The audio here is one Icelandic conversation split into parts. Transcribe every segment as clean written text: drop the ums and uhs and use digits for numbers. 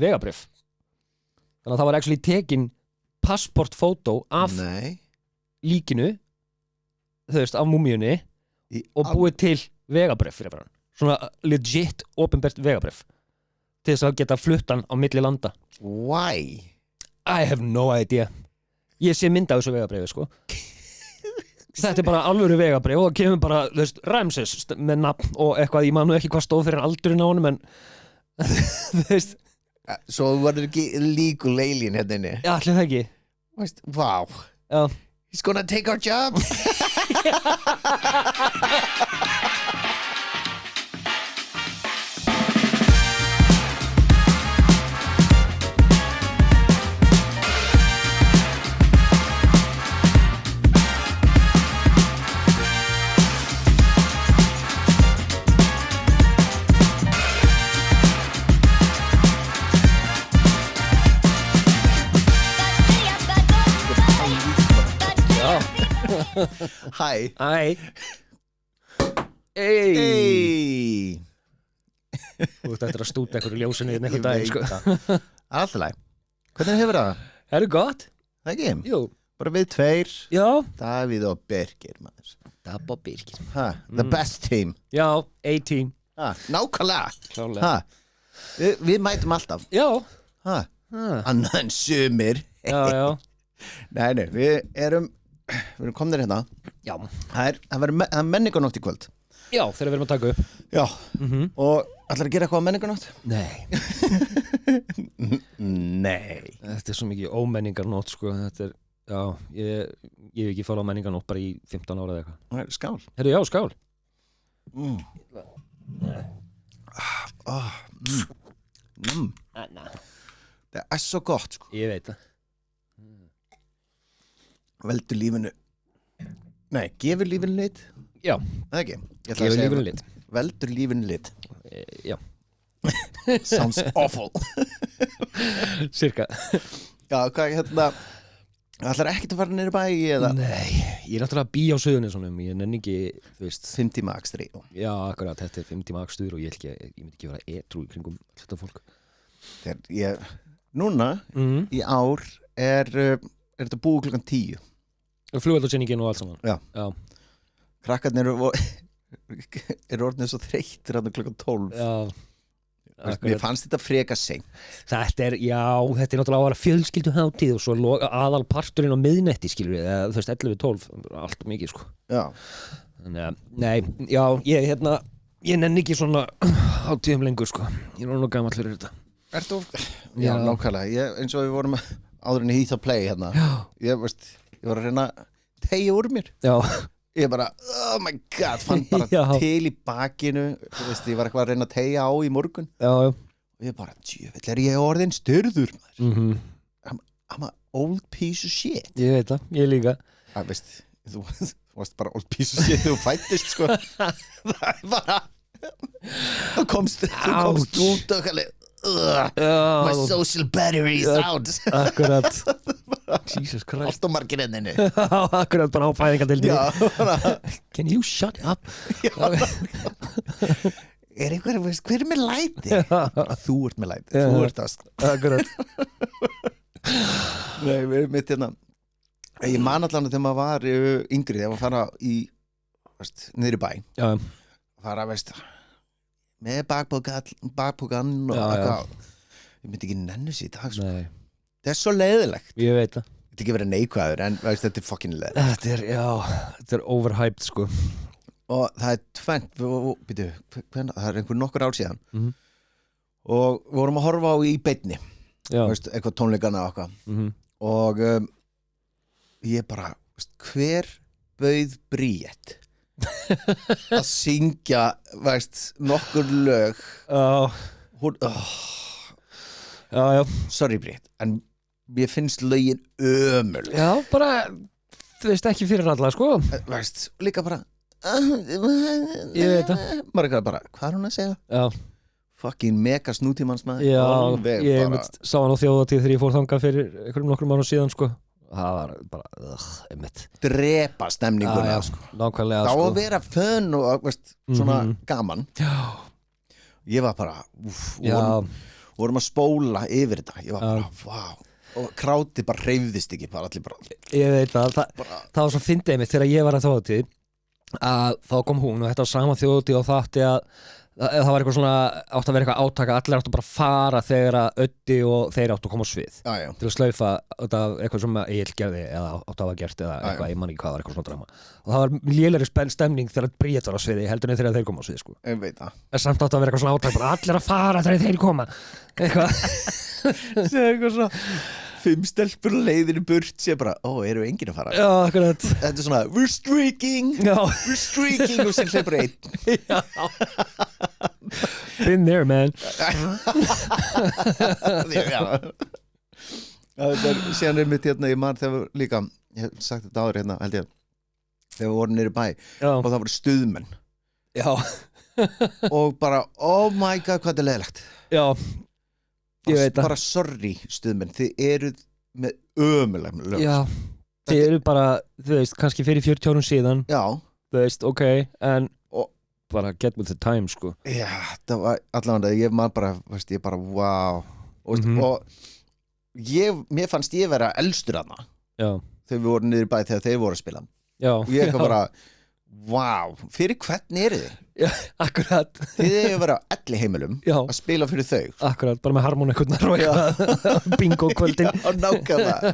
vegabréf þannig að það var actually tekin passportfótó af líkinu þú veist, af múmíunni og búið til vegabréf fyrir hann svona legit, opinbert vegabréf til þess að geta fluttan á milli landa Why? I have no idea ég sé mynd af þessu vegabréfi sko þetta bara alvöru vegabréf og það kemur bara, þú veist, Ramses með nafn og eitthvað, ég man nú ekki hvað stóð fyrir aldurinn á honum en þú veist Svo var það ekki legal alien hérna inni Já, allir það ekki Wow Já. He's gonna take our jobs Hæ Æ Hey Þú veist eftir að stúta einhverju ljósinu í einhver dag sko. Alltaf læg Hvernig hefur það? Er það gott? Það ekki? Jú Bara við tveir Já Davíð og Birgir maður Dab og Birgir The best team Já, 18 Nákvæmlega Klálega Við mætum alltaf Já Annað en sumir Já Nei, við erum komnir hérna Já Það er menningarnótt í kvöld Já, þegar við erum að taka upp Já Og ætlar að gera eitthvað á menningarnótt? Nei Nei Þetta er svo mikið ómenningarnótt sko. Þetta er, já, ég hef ekki farið á menningarnótt bara í 15 ára eða eitthvað Skál Herru, já, skál Það er svo gott sko. Ég veit það Veldur lífinu Nei, gefur lífinu lit Já Það ekki Gefur lífinu lit Veldur lífinu lit Já Sounds awful Cirka Já, hvað hérna ætlar ekkert að fara niður í bæ eða Nei, ég er náttúrulega að bíja á Suðurnesjunum Ég nenni ekki, þú veist 5 tíma akstri Já, akkurat, þetta er 5 tíma akstur og ég myndi ekki vera edrú í kringum þetta fólk Núna í ár er þetta búið klukkan 10 Flugveldarsýningin og allt saman Já Krakkarnir eru orðnir svo þreyttir hann klukkan 12 Já Mér fannst þetta freka seint Þetta er náttúrulega að vera fjölskylduhátíð og svo aðal parturinn á miðnetti skilur við, þú veist 11-12 allt mikið sko Já Þannig að, nei, já, ég nenni ekki svona hátíðum lengur sko Ég er nú gamall fyrir þetta Ertu? Já, nákvæmlega, eins og við vorum áður en í Heath of Play hérna ég var að reyna að teygja úr mér Já Ég bara, oh my god, fann bara til í bakinu Þú veist, ég var eitthvað að reyna að teygja á í morgun Já Og ég bara, djöfull er ég orðin styrður I'm a old piece of shit Ég veit það, ég líka veist, þú varst bara old piece of shit þegar þú fættist, sko Það er bara Þú komst út og kalli My social battery is out Akkurat Jesus Christ Allt og margir enninni Akkurat bara á fæðingardeildinni Can you shut up Er einhver, hver er með læti? Þú ert með læti, þú ert það Akkurat Nei, við erum mitt hérna Ég man allan þegar maður var yngri þegar maður fara niður í bæ Já fara, með bakpokan og eitthvað Ég myndi ekki nennu sér í dag sko. Það er svo leiðilegt Ég veit það Þetta er ekki verið neikvæður en þetta er fucking leiðilegt Þetta er overhyped sko Og það er tvennt það er einhver nokkur ár síðan og við vorum að horfa á í beinni eitthvað tónleikana og eitthvað og ég bara hver bauð Bríett að syngja nokkur lög hún sorry Bríett en mér finnst lögin ömurleg Já, bara þú veist ekki fyrir alla sko líka bara ég veit það maður bara, hvað er hún að segja? Já fucking mega snútímanns maður Já, ég sá hann á þjóðatíð þegar ég fór þangað fyrir einhverjum nokkrum mánuðum síðan sko það var bara, drepa stemninguna sko. Nákvæmlega þá sko að vera fönn og svona gaman Já ég var bara vorum að spóla yfir þetta, ég var bara, vá og krátið bara hreyfðist ekki, bara allir bara ég veit það var svo fyndið mig þegar ég var að þjóðhátíð að þá kom hún og þetta var sama þjóðhátíð og það átti að það var eitthvað svona, átti að vera eitthvað átaka allir áttu bara að fara þegar að Öddi og þeir áttu að koma á svið til að slaufa eitthvað sem Egill gerði eða áttu að hafa gert eða eitthvað, ég man ekki hvað var eitthvað svona drama og það var lélegri stemning þegar Bríet var á sviði heldur en þegar þeir koma á svið sko. Ég veit það en samt áttu að vera eitthvað svona átaka bara allir að fara þegar þeir koma eitthvað svona 5 stelpur leiðinu burt sé bara, eru enginn að fara já, akkurat þetta svona, we're streaking og sem hleypur einn been there man síðan mitt hérna ég man þegar líka, ég hef sagt þetta áður hérna held ég, þegar við vorum niður í bæ og það voru stuðmenn og bara, oh my god hvað þetta er leiðilegt já ég veit það bara sorry stuðmenn, þið eruð með ömulegum lög já, þið eru bara, þú veist, kannski fyrir 40 árum síðan já, þú veist, ok, en bara get with the time, sko já, það var allavega, ég man bara veist, ég bara, wow og mér fannst ég vera elstur þarna þegar við vorum niður í bæ þegar þeir voru að spila já, og ég ekki bara, wow fyrir hvern eru þið? Já, akkurat þið hefur verið á elli heimilum að spila fyrir þau akkurat, bara með harmonikkurnar og eitthvað bingo kvöldin já, nákvæmlega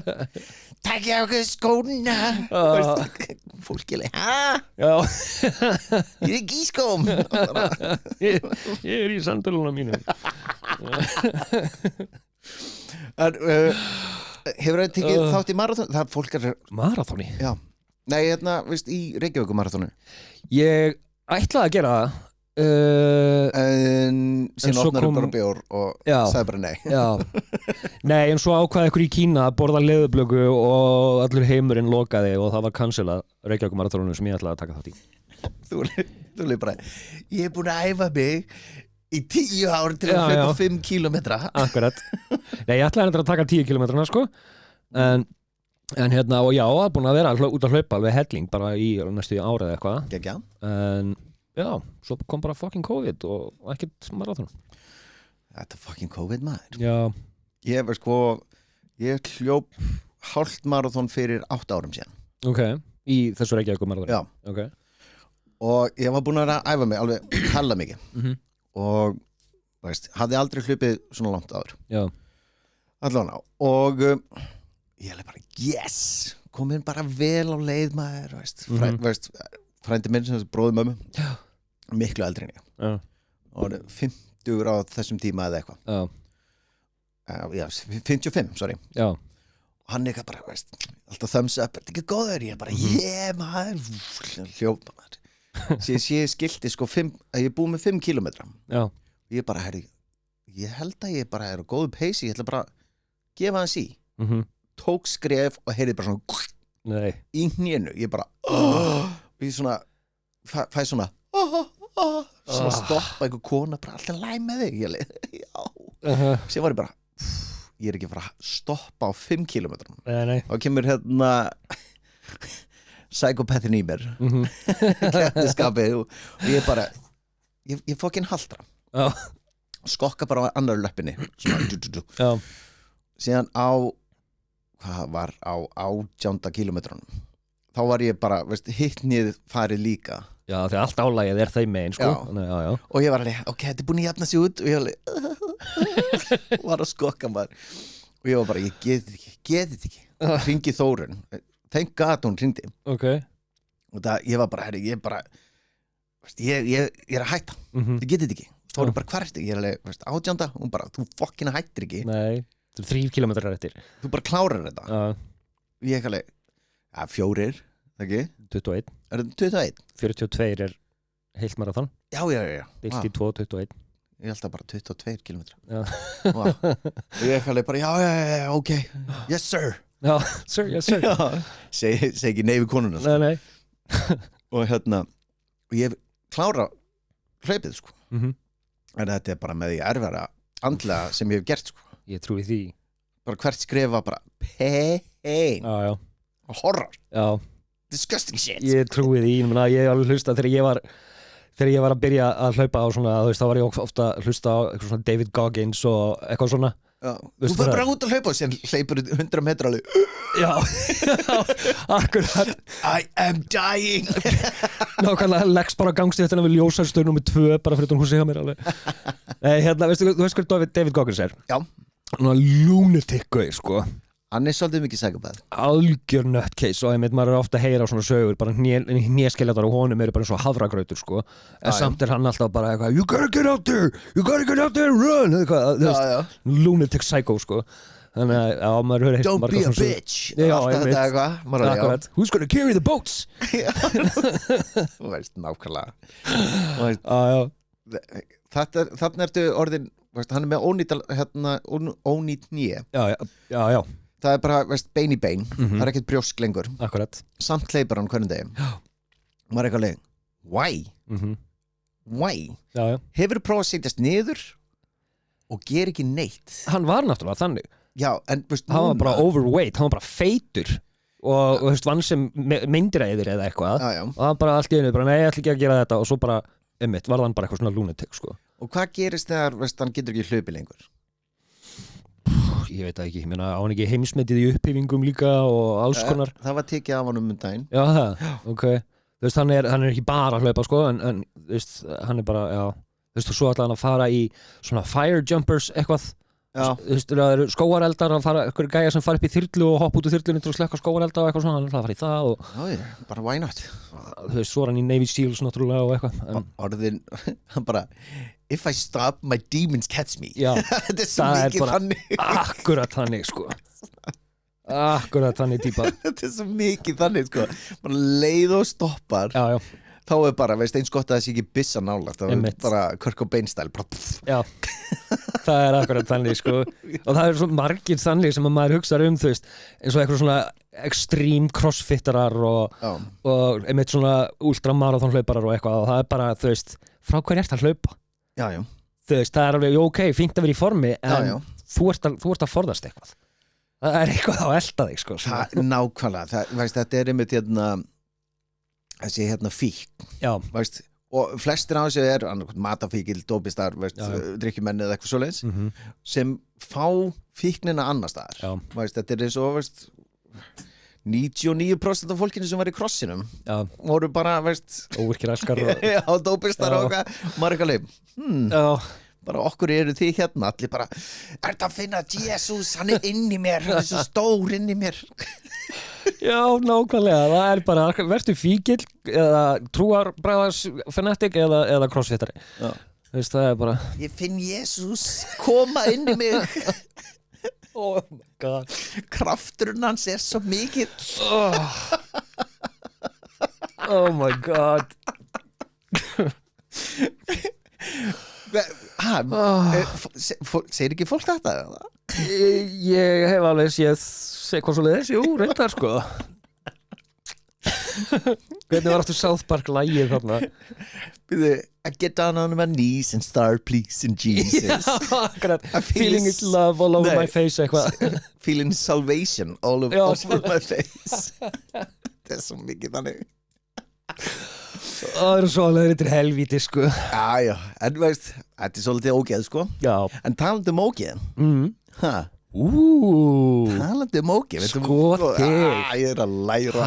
takk ég á okkur skóna fólkileg já ég er ekki í skóm ég er í sandaluna mínu en hefur það tekið þátt í marathon? það fólk er marathoni? já, nei, hérna, veist, í Reykjavík marathonu ég ætlaði að gera það en síðan opnarum bara bjór og sagði bara nei nei, en svo ákvaði ykkur í Kína að borða leðublöku og allur heimurinn lokaði og það var cancelað Reykjavík marathonu sem ég ætlaði að taka þátt í þú leið bara ég er búin að æfa mig í 10 ár til að hlaupa 5 kilometra akkurat, nei, ég ætlaði að taka 10 kilometrana sko en hérna, og já, það er búin að vera út að hlaupa alveg helling bara í næstu ára eða eitthvað en já, svo kom bara fucking COVID og ekkert marathon þetta fucking COVID maður já ég hljóp hálft marathon fyrir 8 árum síðan ok, í þessu Reykjavík marathon já okay. og ég var búin að æfa mig alveg hella mikið og veist, hafði aldrei hlupið svona langt áður já allavega og ég hef bara, yes komin bara vel á leið maður veist, frændi minn sem bróði mömmu miklu eldri en ég og 50 á þessum tíma eða eitthvað já, 55, sorry já. og hann eitthvað bara, veist, alltaf thumbs up, er þetta ekki góður? Ég bara, maður hljópa maður ég skilti sko að ég er búið með 5 kilometra já. Ég bara, ég held að ég bara er á góðu peysi, ég ætla bara að gefa hans í tók skref og heyrði bara svona í hnénu, ég bara og ég svona fæ svona svona stoppa einhver kona bara alltaf læg með þig já sem var ég bara ég er ekki að fara að stoppa á 5 kilometrum og kemur hérna psykopathin í mér kæftiskapið og ég bara ég fokkin haldra skokka bara á annar löppinni svona síðan á hvað var á 18. kilometranum þá var ég bara, veist, hittnið farið líka já, því allt álægið er þeim megin sko. já. og ég var alveg, ok, þetta er búin að jafna sig út og ég var að skokka maður og ég var bara, ég geti þetta ekki hringi Þórun, thank God hún hringdi okay. og það, ég var bara, ég er að hætta ég geti þetta ekki, Þórun bara, hvað er þetta? Ég er alveg, veist, 18. hún bara, þú fokkin hættir ekki nei 3 kilometrar eftir þú bara klárar þetta ég ekki alveg 4, ekki? 21 er þetta 21? 42 er heilt marathon já deilt í 2, 21 ég held að bara 22 kilometra og ég ekki alveg bara já, ok yes sir já, sir, yes sir segi ekki nei við konuna nei og hérna og ég klára hlaupið sko en þetta er bara með því erfara andlega sem ég hef gert sko ég trúi því bara hvert skrefa bara pain horror já disgusting shit ég trúi því, ég hef alveg hlustað þegar ég var þegar ég var að byrja að hlaupa á svona, þú veist, þá var ég ofta að hlusta á eitthvað svona David Goggins og eitthvað svona. Þú fyrir bara út að hlaupa og sem hleypur 100 metra alveg. Já, akkurat. I am dying. Nákvæmlega leggst bara gangstéttina við ljósarstöð nummer 2 bara fyrir húsið hjá mér alveg. Nei, hérna, veistu hvað David Goggins er? Já. Hann var lunatic gauð, sko. Hann er svolítið mikið psychopath. Algjör nutcase og einmitt maður er ofta að heyra á svona sögur, bara hnéskeljatar og honum eru bara eins og hafragrautur, sko. En samt er hann alltaf bara eitthvað, you gotta get out there, run, eitthvað, lunatic psycho, sko. Þannig að, já, maður höfður heilt Don't be a bitch. Já, alltaf þetta eitthvað. Akkurat. Who's gonna carry the boats? Þú veist, nákvæmlega. Þarna ertu orðin, hann er með ónýt nýja. Já. Það er bara, bein í bein. Það er ekkert brjósk lengur. Akkurat. Samt hleypar hann hvernig degi. Já. Maður er eitthvað leið. Why? Why? Já. Hefur þú prófað að setjast niður og gera ekki neitt? Hann var náttúrulega þannig. Já, en hann var bara overweight, hann var bara feitur og vann sem myndiræðir eða eitthvað og hann bara allt í einu, bara nei, ég ætla ekki að gera þetta og svo bara, var hann bara eitthvað svona lunatic, sko. Og hvað gerist þegar, hann getur ekki hlaupi lengur? Ég veit það ekki, ég meina, á hann ekki heimsmetið í upphefingum líka og alls konar. Það var tekið af hann daginn. Já, það, ok. Þú veist, hann er ekki bara að hlaupa, sko, en þú veist, hann er bara, já, þú veist, og svo ætla hann að fara í svona fire jumpers eitthvað. Þú veist, það eru skógareldar að fara, einhverju gæjar sem fara upp í þyrlu og hoppa út úr þyrlunni til að slökka skógarelda og eitthvað svona, hann ætla að fara í það og... Já, bara why not? Þú veist, svo er hann í Navy Seals náttúrulega og eitthvað. Orðin, hann bara, if I stop, my demons catch me. Já, þetta er svo mikið þannig. Akkurat þannig, sko. Akkurat þannig típa. Þetta er svo mikið þannig, sko. Bara leið og stoppar. Já. Þá er bara, eins gott að það sé ekki byssa nálægt. Það er bara Kurt Cobain stæl. Já, það er akkurat þannig, sko. Og það er svo margir þannig sem að maður hugsa þú veist, eins og eitthvað svona extreme crossfittarar og einmitt svona ultramarathon hlauparar og eitthvað og það er bara, þú veist, frá hver ert að hlaupa? Já. Þú veist, það er alveg, ok, fínt að vera í formi en þú ert að forðast eitthvað. Það er eitthvað á elda þig, sko. Nákvæmlega, þetta er einmitt þessi fíkn. Já. Og flestir á þessu er matafíkil, dópistar, drykkjumenni eða eitthvað svoleiðis sem fá fíknina annar staðar. Þetta er eins og 99% af fólkinu sem var í krossinum voru bara óvirkir elskar og dópistar og maður eitthvað leið bara okkur eru þið hérna allir bara, er þetta að finna Jesus, hann er inn í mér, hann er svo stór inn í mér. Já, nákvæmlega, það er bara vertu fíkil eða trúarbræðars fanatic eða crossfittari. Veist, það er bara ég finn Jesus koma inn í mig. Oh my god, krafturinn hans er svo mikill. Oh my god. Segir ekki fólk þetta? Ég hef alveg séð eitthvað svo leiðis, jú, reyndar, sko. Hvernig var aftur South Park lagið þarna? I get down on my knees and start pleasing Jesus. Já, akkurat. Feeling his love all over my face eitthvað. Feeling salvation all over my face. Það er svo mikið þannig. Það eru svoleiðir til helvíti, sko. Já, en veist, þetta er svolítið ógeð, sko. Já. En talandi ógeð talandi ógeð sko þig. Ég er að læra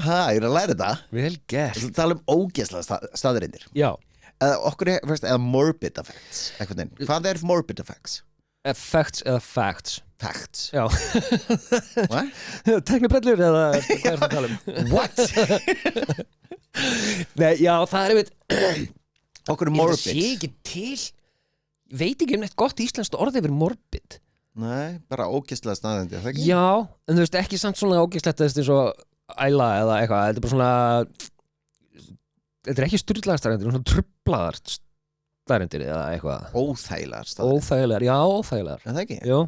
ég er að læra þetta. Vel gert. Þú tala ógeðslega staðreyndir. Já. Eða morbid effects hvað er morbid effects? Effects eða facts? Facts. Já. What? Teknibrellur eða hvað er það að tala um? What? Nei, já, það er okkur er morbid. Ég sé ekki til, veit ekki eitt gott íslenskt orð yfir morbid. Nei, bara ógeðslega staðreyndir. Já, en þú veist ekki samt svona ógeðslegt eins og æla eða eitthvað, þetta er bara svona þetta er ekki sturlaðar staðreyndir, svona trublaðar staðreyndir eða eitthvað. Óþægilegar staðreyndir. Óþægilegar, já, óþægilegar. Er það ekki? Jú.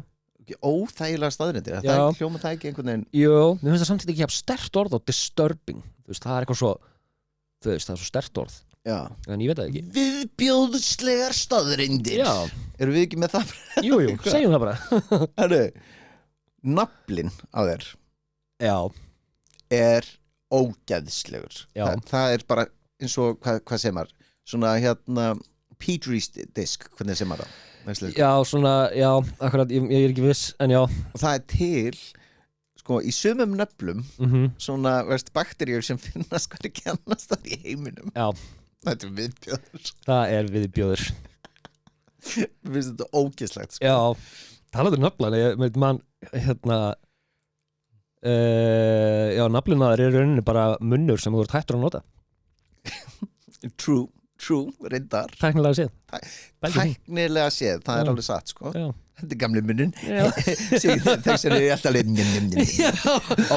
Óþægilegar staðreyndir, það er hljóma það ekki einhvern veginn. Jú, mér finnst það samtidig ekki að sterkt orð og disturbing, þú veist, það er eitthvað svo þú veist, það er svo sterkt orð. Já. En ég veit það ekki. Viðbjóðslegar staðreyndir. Já. Erum við ekki með það? Jú, segjum það bara. Herru, naflinn á þér Já. er ógeðslegur. Já. Það er bara eins og, hvað segir maður? svona hérna Petri disk, hvernig sem maður það Já, svona, já, akkurat ég ekki viss, en já og það til sko, í sumum nöflum svona, bakteríur sem finnast hvernig kennast þar í heiminum Já. Þetta er viðbjóður Það er viðbjóður Mér finnst þetta ógeðslegt sko. Já, talaðu nöflan ég veit mann, hérna já, naflunaður er rauninni bara munnur sem þú ert hættur að nota True, reyndar Tæknilega séð Tæknilega séð, það er alveg satt sko. Þetta er gamli munnin Þeir sem er alltaf leið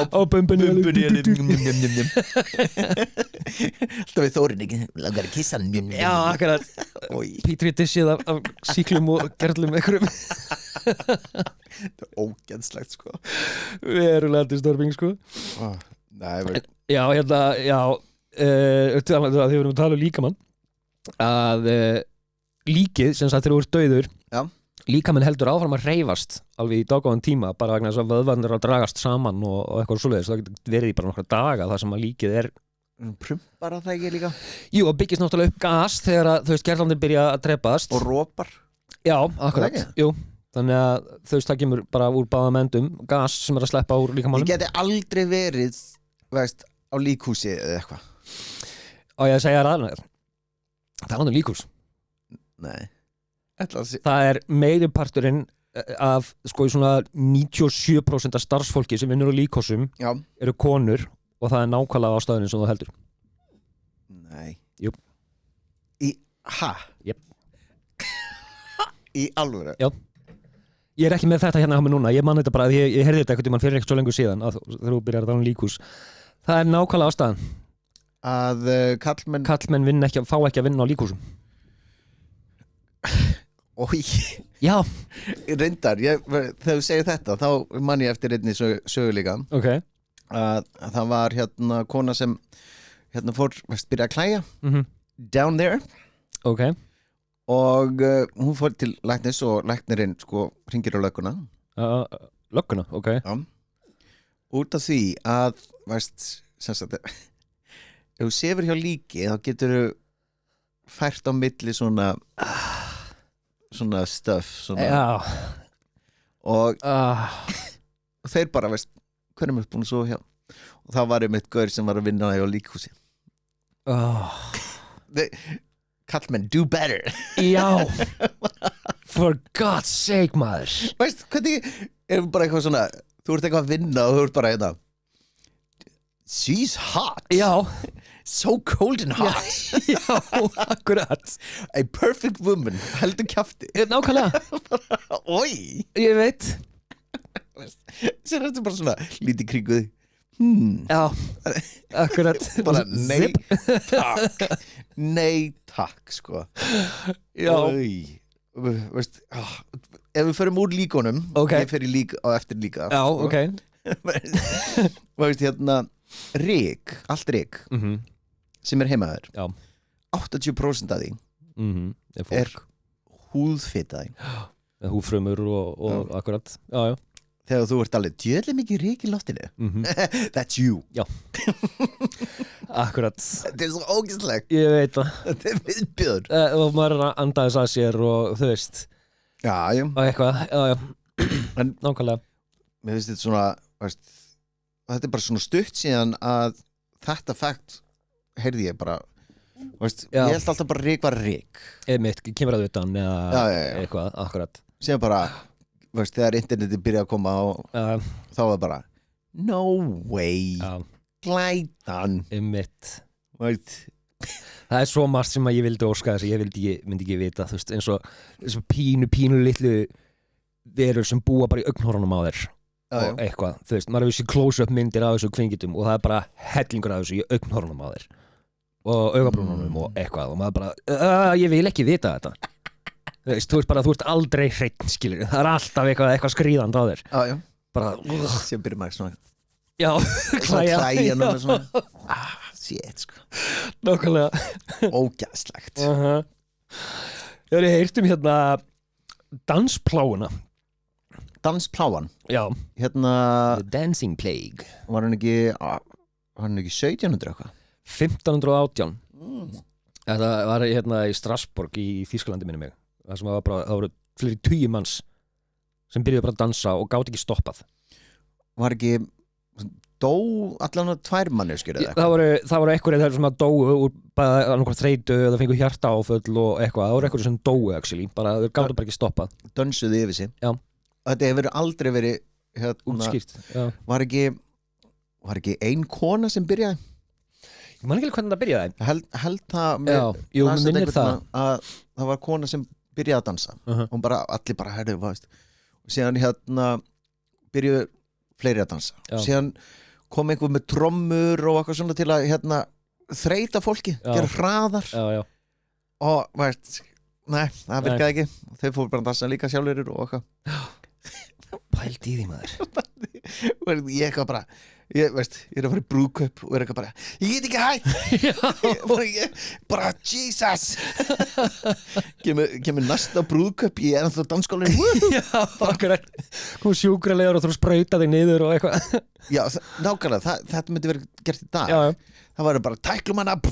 Á bumbunni Alltaf við Þórin ekki langar að kissa hann Já, akkurat Petri dissið af síklum og gerlum einhverjum Þetta er ógeðslegt sko. Verulega disturbing sko. Já, hérna já, þegar við erum að tala um líkamann að líkið sem sagt þegar þú ert dauður já. Líkaminn heldur áfram að hreyfast alveg í dágóðan tíma bara vegna þess að vöðvarnir að dragast saman og eitthvað svoleiðis það getur verið í bara nokkra daga þar sem að líkið er prumpar að það ekki líka Jú, og byggist náttúrulega upp gas þegar að, gerlarnir byrja að drepast og rópar Já, akkurat, jú þannig að það kemur bara úr báðum endum gas sem er að sleppa úr líkamannum Ég geti aldrei verið á líkhúsi eða eitthvað Og ég að segja það er annað líkhús Nei Það er meiriparturinn af sko í svona 97% af starfsfólki sem vinnur á líkhúsum eru konur og það er nákvæmlega á staðinu sem þú heldur Nei Jú Yep. Í alvöru Já Ég er ekki með þetta hérna á mig núna, ég man þetta bara ég heyrði þetta einhvern tímann fyrir ekkert svo lengur síðan þegar þú byrjar að tala um líkhús Það er nákvæmlega á staðan að kallmenn fá ekki að vinna á líkhúsum Ói Já Reyndar, þegar þú segir þetta þá man ég eftir einni sögu líka að það var hérna kona sem hérna fór byrja að klæja down there og hún fór til læknis og læknirinn sko hringir á lögguna Lögguna, Já út af því að sem sagt ef þú sefur hjá líki þá getur þú fært á milli svona stöf og þeir bara hvernig er búin að svo hjá og það var einmitt gaur sem var að vinna hjá líkhúsi kallmenn do better Já for God's sake maður hvernig er bara eitthvað svona þú ert eitthvað að vinna og þú ert bara hérna she's hot Já so cold and hot Já, akkurat a perfect woman, heldur kjafti Nákvæmlega Oi Ég veit Sér þetta bara svona lítið kringuð Já, akkurat bara nei takk nei takk sko Já ef við förum úr líkonum ég fer í lík á eftir líka Já, sko. Hérna ryk, allt ryk sem er heimaður 80% af því er húðfita húðfrumur og akkurat já. Þegar þú ert alveg djöðlega mikið ryk í loftinu that's you Já Akkurat Þetta er svo ógeðslegt Ég veit það Þetta er viðbjörn og maður er að anda þess að sér og þú veist Já og eitthvað, já en nákvæmlega Mér finnst þetta svona þetta er bara svona stutt síðan að þetta fakt heyrði ég bara ég held alltaf bara ryk var ryk Einmitt, kemur að utan eða eitthvað, akkurat Síðan bara, þegar internetið byrjaði að koma og þá var bara no way glætan Einmitt Það er svo margt sem að ég vildi óska þess að ég myndi ekki vita þú veist, eins og pínu litlu verur sem búa bara í augnhórunum á þér og eitthvað, þú veist, maður hefur sér close-up myndir af þessu kvingitum og það er bara hellingur af þessu í augnhórunum á þér og augabrúnunum og eitthvað og maður bara, ég vil ekki vita þetta þú ert aldrei hreinn skilur, það er alltaf eitthvað skrýðand á þér bara, sem byrjum maður svona klæja með svona shit sko nákvæmlega ógæðslegt Ég hef heyrt hérna danspláuna Já hérna The Dancing Plague var hann ekki 1700 eitthvað 1518 Þetta var hérna í Strasbourg í Þýskalandi minni mig. Það sem var bara, það voru fleiri 10 manns sem byrjuðu bara að dansa og gátt ekki stoppað. Var ekki dó allan 2 manneskjur eða eitthvað? Það voru einhverjir sem að dóu úr bara annarkvært þreytu eða fengu hjartaáföll og eitthvað. Það voru einhverjir sem dóu actually, bara þau gátt bara ekki stoppað. Dönsuðu yfir sig. Já. Þetta hefur aldrei verið útskýrt. Var ekki ein kona sem byrjaði? Ég man ekki hvernig það byrjaði. Held það mér minnir það að það var kona sem byrjaði að dansa og bara allir bara herðu, veist. Og síðan byrjuðu fleiri að dansa. Síðan kom einhver með trommur og eitthvað svona til að þreyta fólki, gera hraðar. Og veist, nei, það virkaði ekki. Þau fóru bara að dansa líka sjálfurir og eitthvað. Pældi í því maður. Ég eitthvað bara ég er að fara í brúðkaup og er eitthvað bara ég get ekki hætt bara Jesus kemur næsta brúðkaup ég er ennþá dansskólinn kom sjúkralegur og þú sprauta þig niður og eitthvað já, nákvæmlega, þetta myndi verið gert í dag það var bara tæklum hana og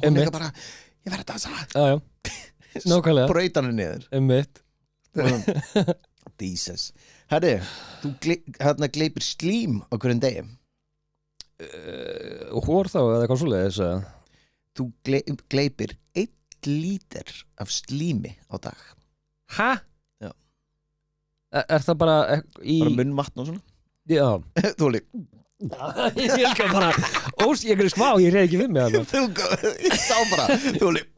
hún eitthvað bara, ég verði að dansa nákvæmlega sprauta hana niður Jesus herri, þú gleipir slím á hverjum degi hór þá eða eitthvað svoleiðis þú gleipir 1 lítur af slími á dag hæ? Já. Er það bara bara munnvatn og svona? Já þú lík ég elskar bara ég er smá, ég reyð ekki við mig þú sá bara þú lík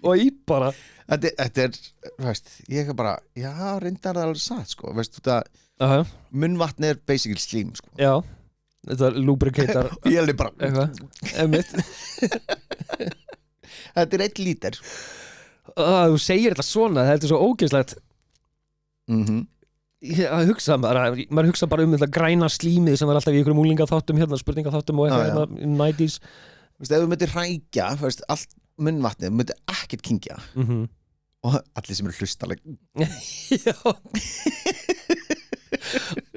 og ég bara þetta veist, ég er bara já, reyndar það alveg satt sko veist, munnvatn er basically slím sko. Já, þetta lubricator og ég er bara þetta er 1 lítur þú segir þetta svona, þetta er svo ógeðslegt ég hugsa maður hugsa bara þetta græna slímið sem var alltaf í einhverjum úlingaþáttum spurningaþáttum og eitthvað 90s ef þú myndir hrækja allt munnvatnið, þú myndir ekkert kingja og allir sem eru hlustaleg já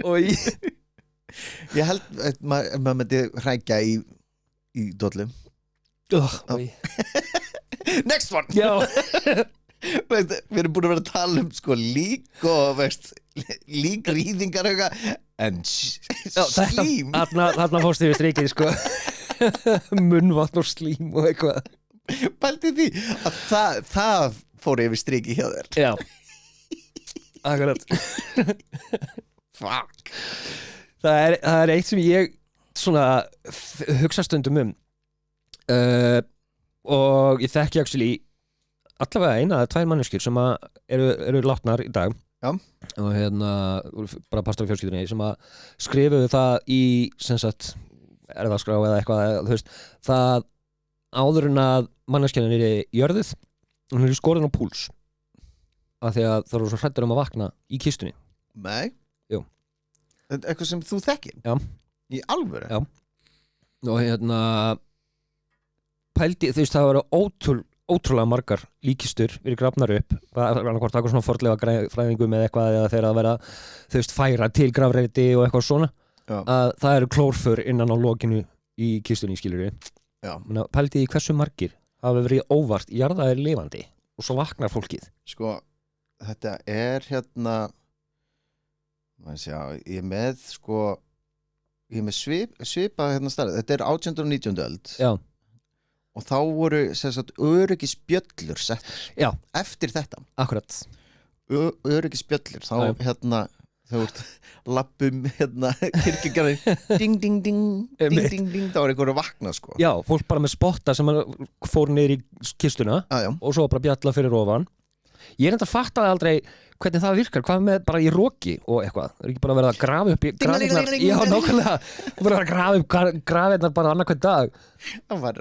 og ég held að maður myndi hrækja í dollum next one já við erum búin að vera að tala sko lík og líkrýðingar en slím þarna fórst yfir strikið sko munnvatn og slím og eitthvað pælti því að það fór yfir strikið hjá þér já akkurat fuck það er eitt sem ég svona hugsa stundum og ég þekki actually allavega 1 eða 2 manneskjur sem eru látnar í dag já. Og bara pastor í fjölskyldunni sem að skrifuðu það í sem sagt erðaskrá eða eitthvað þú veist, það áður en að manneskjan er jörðuð hún er skorin á púls af því að það eru svo hræddur að vakna í kistunni. Nei? Jú. Eitthvað sem þú þekkir? Já. Í alvöru? Já. Og pældi, þú veist, það voru ótrúlega margar líkistur verið grafnar upp, hvort það er svona fornlega fræðingum eða eitthvað eða þegar að vera, þú veist, færa til grafreiti og eitthvað svona. Já. Að það eru klórför innan á lokinu í kistunni, skilur við. Já. Pældi í hversu margir hafa verið óvart jarðaðir lifandi og svo vaknar fólkið. Sko, þetta er ég er með svipað starf, þetta er 18. og 19. öld. Já. Og þá voru öryggisbjöllur sett. Já. Eftir þetta. Akkurat. Öryggisbjöllur, þá þú veist, lappum kirkjugarði ding ding ding, ding ding ding, þá einhver að vakna sko. Já, fólk bara með spotta sem fór niður í kistuna og svo bara bjalla fyrir ofan. Ég enda að fatta aldrei hvernig það virkar, hvað með bara í roki og eitthvað, er ekki bara verið að grafa upp í grafirnar, já nákvæmlega bara að grafa upp grafirnar bara annað hvern dag. Það var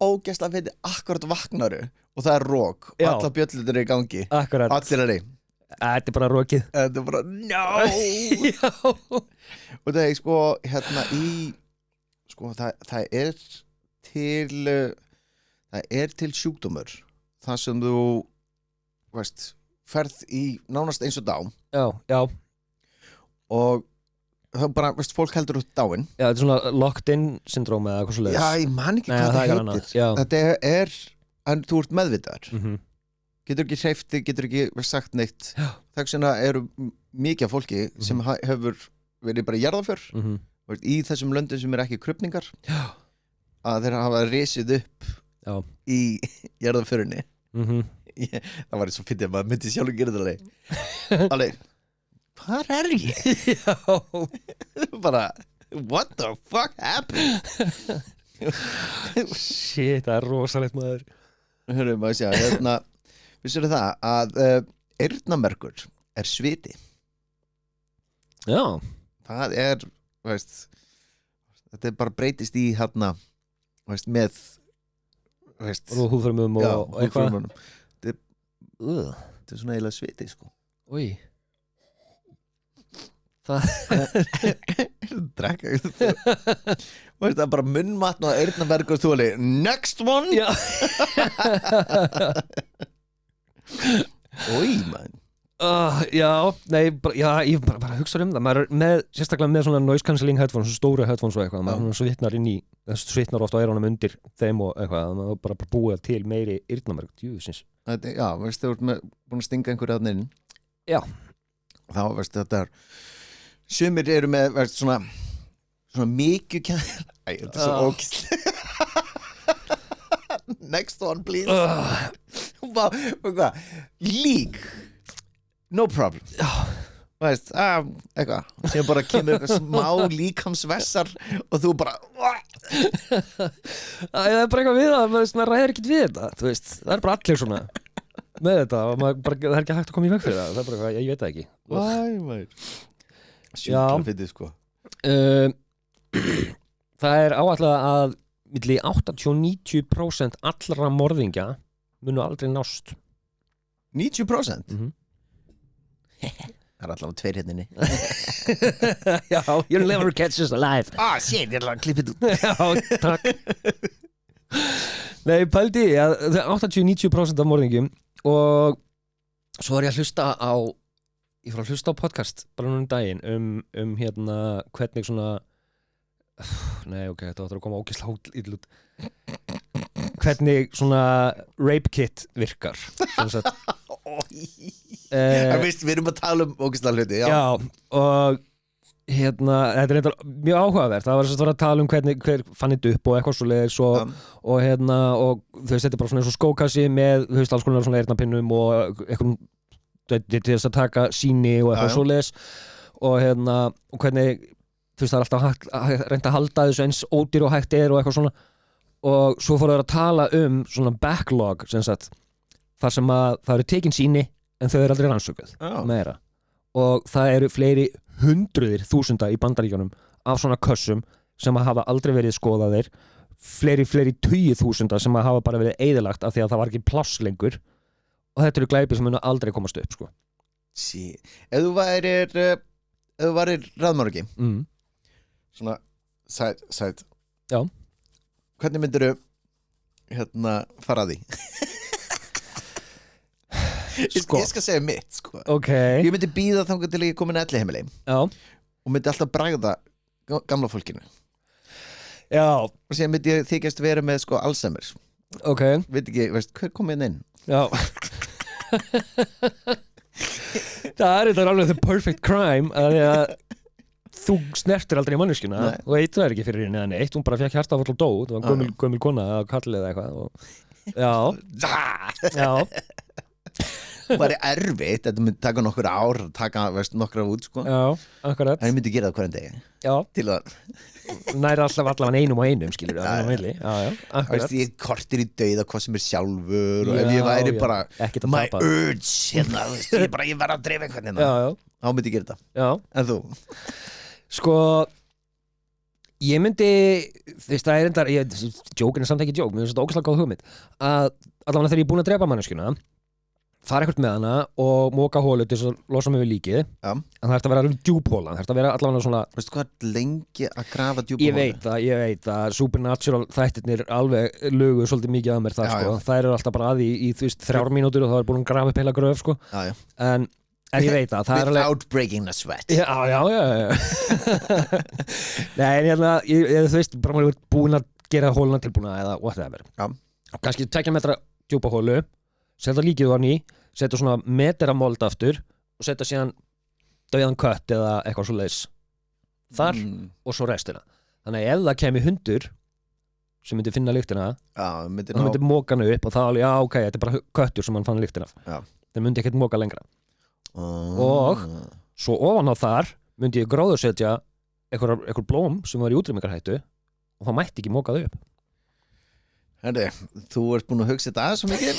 ógeðslega fyndið, akkurat vaknaru og það er rok og alla bjöllur eru í gangi. Akkurat. Allir er í þetta er bara rokið. Þetta er bara, no! Og það er það er til sjúkdómur það sem þú ferð í nánast eins og dám. Já, já. Og þá bara, veist, fólk heldur út dáin. Já, þetta er svona locked in syndróm eða eitthvað svo leiðis. Já, ég man ekki hvað það heitir. Þetta er, en þú ert meðvitaður. Getur ekki hreyft, getur ekki sagt neitt. Þess vegna eru mikið af fólki sem hefur verið bara jarðaför í þessum löndum sem ekki krupningar að þeir hafa risið upp í jarðaförinni. Það var svo fyndið að maður myndi sjálf gera það alveg, hvar er ég? Bara, what the fuck happened? Shit, það er rosalegt maður. Hörrum að sjá, vissir það að eyrnamergur er sviti. Já. Það er, veist, þetta er bara breytist í hérna, veist, með, veist, og húðfrumum og eitthvað. Þetta er svona eiginlega sviti, sko. Új. Það drekka. Veist, það er bara munnmatn og eyrnamergur þú alveg, next one. Já. Új, mann. Já, nei, ég bara hugsa það maður með, sérstaklega með svona noise cancelling headphones, stóru headphones og eitthvað maður svitnar inn í, svitnar ofta á eyrunum undir þeim og eitthvað, maður bara búið til meiri eyrnamerg, djúðsins. Já, veist, þú ert búin að stinga einhverju að inn. Já. Þá, veist, þetta er sumir eru með, veist, svona mikið þetta er svo ókýrslega. Next one, please. Lík. No problem. Veist, eitthvað sem bara kemur eitthvað smá líkamsvessar og þú bara það er bara eitthvað við það, maður ræðir ekkert við þetta, þú veist, það er bara allir svona með þetta og það er ekki hægt að koma í veg fyrir það er bara eitthvað, ég veit það ekki. Sjúkla fyndið, sko. Það er áætlað að milli 80-90% allra morðingja munu aldrei nást. 90%? Það er allavega tveir hérninni. Já, you'll never catch us alive. Shit, ég ætla að klippa þetta út. Já, takk. Nei, pældi að 80-90% af morðingjum og svo var ég fór að hlusta á podcast bara núna daginn hérna hvernig svona nei, ok, þetta áttur að koma ógeðslega illa út. Hvernig svona rape kit virkar. Við erum að tala ógeðslega hluti. Já, og hérna, þetta er reyndar mjög áhugavert. Það var að tala um hver fann þetta upp og eitthvað svoleiðis og hérna, og þú veist, þetta er bara svona eins og skókassi með, þú veist, alls konar svona eyrnapinnum og eitthvað til þess að taka sýni og eitthvað svoleiðis og hérna, og hvernig þú veist, það er alltaf reynd að halda þessu eins ódýr og hægt er og eitthvað svona og svo fóru þeir að tala svona backlog, sem sagt þar sem að það eru tekin sýni en þau eru aldrei rannsökuð meira og það eru fleiri hundruðir þúsunda í Bandaríkjunum af svona kössum sem að hafa aldrei verið skoðaðir, fleiri tugi þúsunda sem að hafa bara verið eyðilagt af því að það var ekki pláss lengur og þetta eru glæpir sem munu aldrei komast upp, sko. Ef þú værir raðmorðingi svona sæt Já. Hvernig myndirðu hérna fara að því? Sko. Ég skal segja mitt, sko. Okay. Ég myndi bíða þangað til ég komin að elliheimili og myndi alltaf bragða gamla fólkinu. Já. Og síðan myndi ég þykjast vera með, sko, Alzheimer's. Ok. Veit ekki, veist, hver kom inn? Já. Það er alveg the perfect crime að þú snertir aldrei manneskjuna og eitt er ekki fyrir henni eða neitt, hún bara fekk hjartaáfall og dó, það var gömul kona að kalla eða eitthvað og... Já. Það var erfitt, þetta myndi taka nokkur ár, nokkra út, sko. Já, akkurat. En ég myndi gera það hverjum degi. Já. Til að... Næri allavega einum, skilur við, já, akkurat. Ég kortir í dauða hvað sem er sjálfur og ef ég væri bara my urge, hérna, ég verð að drefa einhvern hérna. Já. Þá myndi ég gera þetta. Já. En þú? Sko, ég myndi, það er endar, djókin er samt ekki djók, mér finnst þetta ógeðslega góð hugmynd, að allavega þegar ég er búin að drepa manneskjuna, fara eitthvað með hana og móka hólu til þess að losa mig við líkið en það ætti að vera alveg djúphóla, það ætti að vera allavega svona... Veistu hvað er lengi að grafa djúphóla? Ég veit það, Supernatural þættirnir alveg lugu svolítið mikið að mér það, sko. Það eru alltaf bara að í 3 mínútur og það er búin að grafa upp heila gröf, sko. En En ég veit það er Without breaking a sweat. Já Nei, en hérna þú veist, bara maður er búin að gera hóluna tilbúna eða whatever. Já. Kannski 2 metra djúpa hólu, setja líkið hann í, setja svona metra mold aftur og setja síðan dauðan kött eða eitthvað svo leis þar og svo restina. Þannig að ef það kemi hundur sem myndi finna lyktina, hann myndi móka hann upp og þá alveg, já ok, þetta er bara köttur sem hann fann lyktina af. Það myndi ekkert móka lengra. Og svo ofan á þar myndi ég gróðursetja einhver blóm sem var í útrýmingarhættu og það mætti ekki móka þau upp. Herri, þú ert búin að hugsa þetta aðeins svo mikið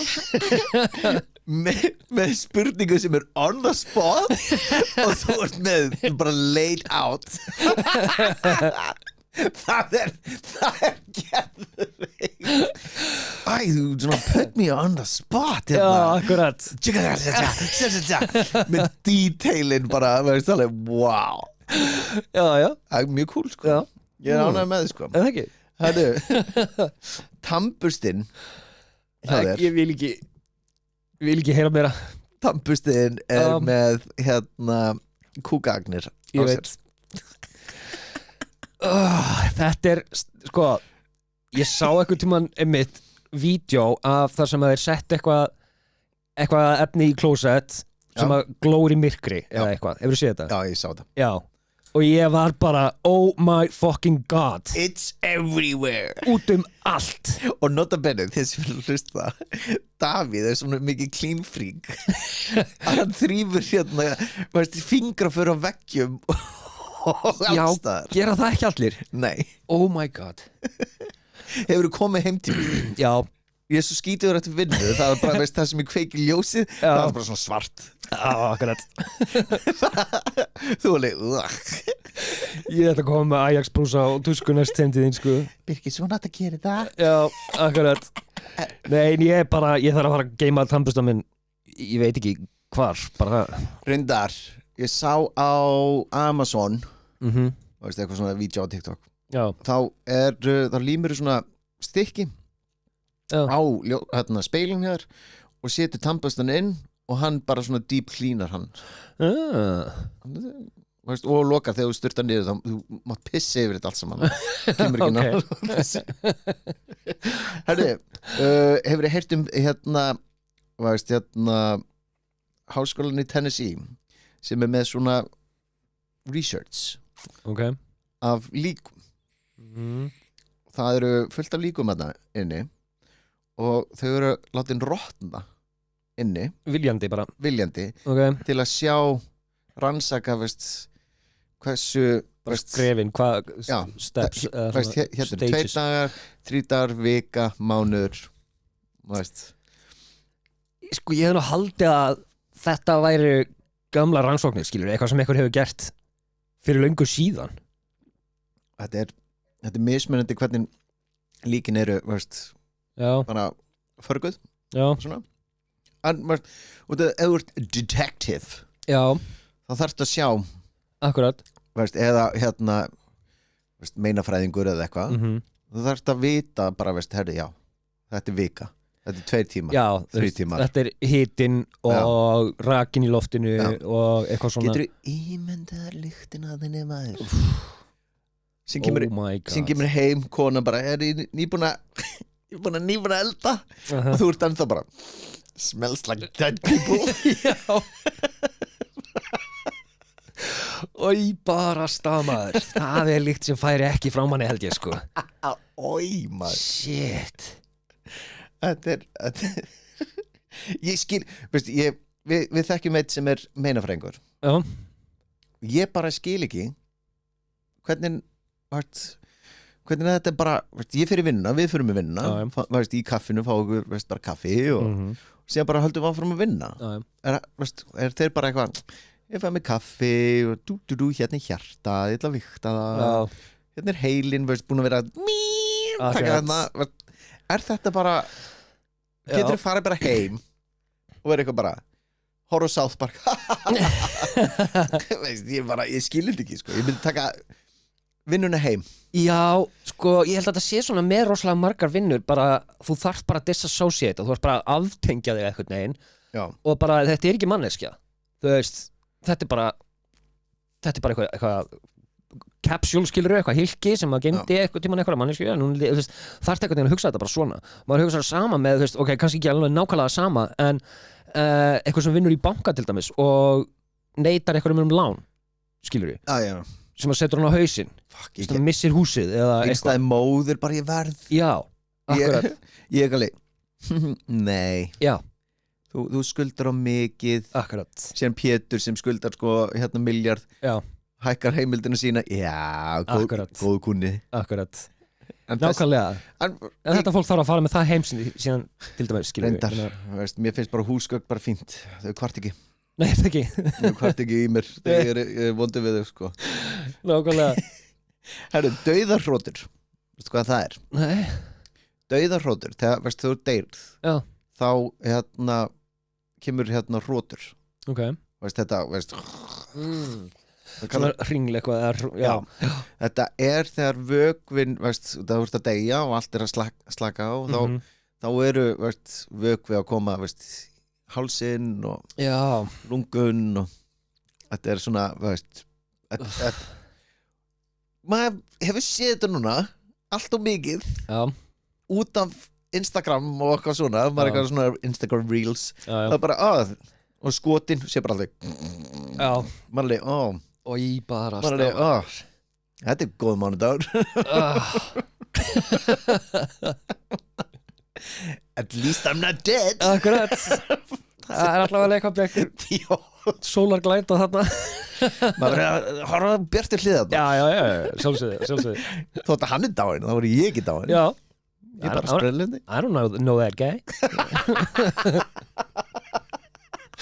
með spurningu sem er on the spot og þú ert með bara laid out. Það er geðveikt. Þú svona put me on the spot Já, akkurat með detailin bara, veist alveg, wow. Já Það er mjög cool sko. Ég er ánægður með þið sko. Það ekki Hættu, tannburstinn hjá þér. Ég vil ekki heyra meira. Tannburstinn er með kúkagnir á Ég sér. veit Þetta er sko, ég sá einhvern tímann einmitt vídeo af þar sem að þeir sett eitthvað efni í klósett sem að glóir í myrkri eða eitthvað, hefur þú séð þetta? Já, ég sá þetta. Já, og ég var bara oh my fucking god, It's everywhere. út allt. Og nota bene, þess að við hlusta Davíð er svona mikið clean freak Hann þrýfur fingra fyrir á veggjum Já, gera það ekki allir. Nei. Oh my god. Hefurðu komið heim til mér? Já. Ég er svo skítuður eftir vinnu. Það er bara, það sem ég kveiki ljósið. Það er bara svona svart. Akkurat. Þú er leið. Ég ætla að koma með Ajax brúsa og tusku næst heimtíðin sko. Birkir, svona þetta gerir það. Já, akkurat. Nei, ég þarf að fara að geima tannbursta minn. Ég veit ekki hvar, bara Reyndar, ég sá á Amazon eitthvað svona vídeo á TikTok. Já. Þá límur svona stykki á speilin hér og setur tannburstan inn og hann bara svona deep cleanar hann og lokar þegar þú styrtar niður þá þú mátt pissa yfir þetta allt saman kemur ekki ná. Herri, hefurðu heyrt háskólan í Tennessee sem er með svona research af líkum. Það eru fullt af líkum þarna inni og þau eru látin rotna inni viljandi til að sjá rannsaka hversu skrefin, hvað steps hérna 2 dagar, 3 dagar, vika, mánuður sko ég hef nú haldið að þetta væri gamla rannsóknir, skilur, eitthvað sem einhver hefur gert fyrir löngu síðan. Þetta er mismunandi hvernig líkin eru, bara förguð. Já. Svona. Og það er detective. Já. Þá þarftu að sjá. Akkurat. Eða meinafræðingur eða eitthvað. Þú þarftu að vita bara, herri, já, þetta er vika. Þetta er 2 tímar, 3 tímar. Þetta er hitinn og rakin í loftinu og eitthvað svona. Geturðu ímyndaðar lyktina að þinni maður? Sem kemur heim, kona bara, ég er nýbúin að elda og þú ert ennþá bara smells like dead people. Já. Og bara stamaður. Það er lykt sem færi ekki frá manni held ég sko. Oj maður. Shit. Þetta er ég skil, við þekkjum eitt sem er meinafræðingur. Já. Ég bara skil ekki hvernig þetta er bara, ég fyrir vinnuna, við fyrir með vinnuna í kaffinu fáum við bara kaffi og síðan bara höldum við áfram að vinna. Er þeir bara eitthvað, ég fæ mig kaffi og hérna er hjarta, ég ætla að vikta það, hérna er heilin búin að vera taka þarna. Er þetta bara, getur þið farið bara heim og verið eitthvað bara horfa á South Park ég skilir þetta ekki sko. Ég myndi taka vinnuna heim. Já, sko, ég held að þetta sé svona með rosalega margar vinnur, bara, þú þarft bara að disassociate, þú þarft bara að aftengja þig eitthvað neginn og bara, þetta er ekki manneskja. þú veist, þetta er bara eitthvað capsule skilur eitthvað hilki sem að geymdi eitthvað tímann eitthvað mannesku þarfst eitthvað að hugsa þetta bara svona maður hugsa sama með, ok, kannski ekki alveg nákvæmlega sama en eitthvað sem vinnur í banka til dæmis og neitar eitthvað lán skilur sem að setur hann á hausinn sem missir húsið eða einstæði móðir bara í verð já, akkurat ég ekki alveg nei já þú skuldar á mikið akkurat sem Pétur sem skuldar sko miljard já hækkar heimildina sína, já, góð kunni akkurat, nákvæmlega en þetta fólk þarf að fara með það heim síðan til dæmis, reyndar, mér finnst bara húsgögn bara fínt, þau kvart ekki nei, það ekki þau kvart ekki í mér, þegar ég er vondur við þau sko nákvæmlega herru, dauðarhrótur, veistu hvað það er? Nei dauðarhrótur, þegar þú deyrð já. Þá kemur hrótur ok þetta svona hringl eitthvað já. Þetta er þegar vökvin það voru að deyja og allt er að slaka á þá eru vökvi að koma hálsinn og lungun og þetta er svona maður hefur séð þetta núna allt og mikið út af Instagram og eitthvað svona maður er eitthvað svona Instagram Reels það er bara og skotin sé bara alltaf maður er og ég bara þetta er góð mánudagur at least I'm not dead akkurat það er alltaf að leika sólarglænt og þarna maður er að horfa bjartir hlið þarna já, sjálfsögði þótt að hann er dáin, þá voru ég ekki dáin já ég er bara sprellindi I don't know that guy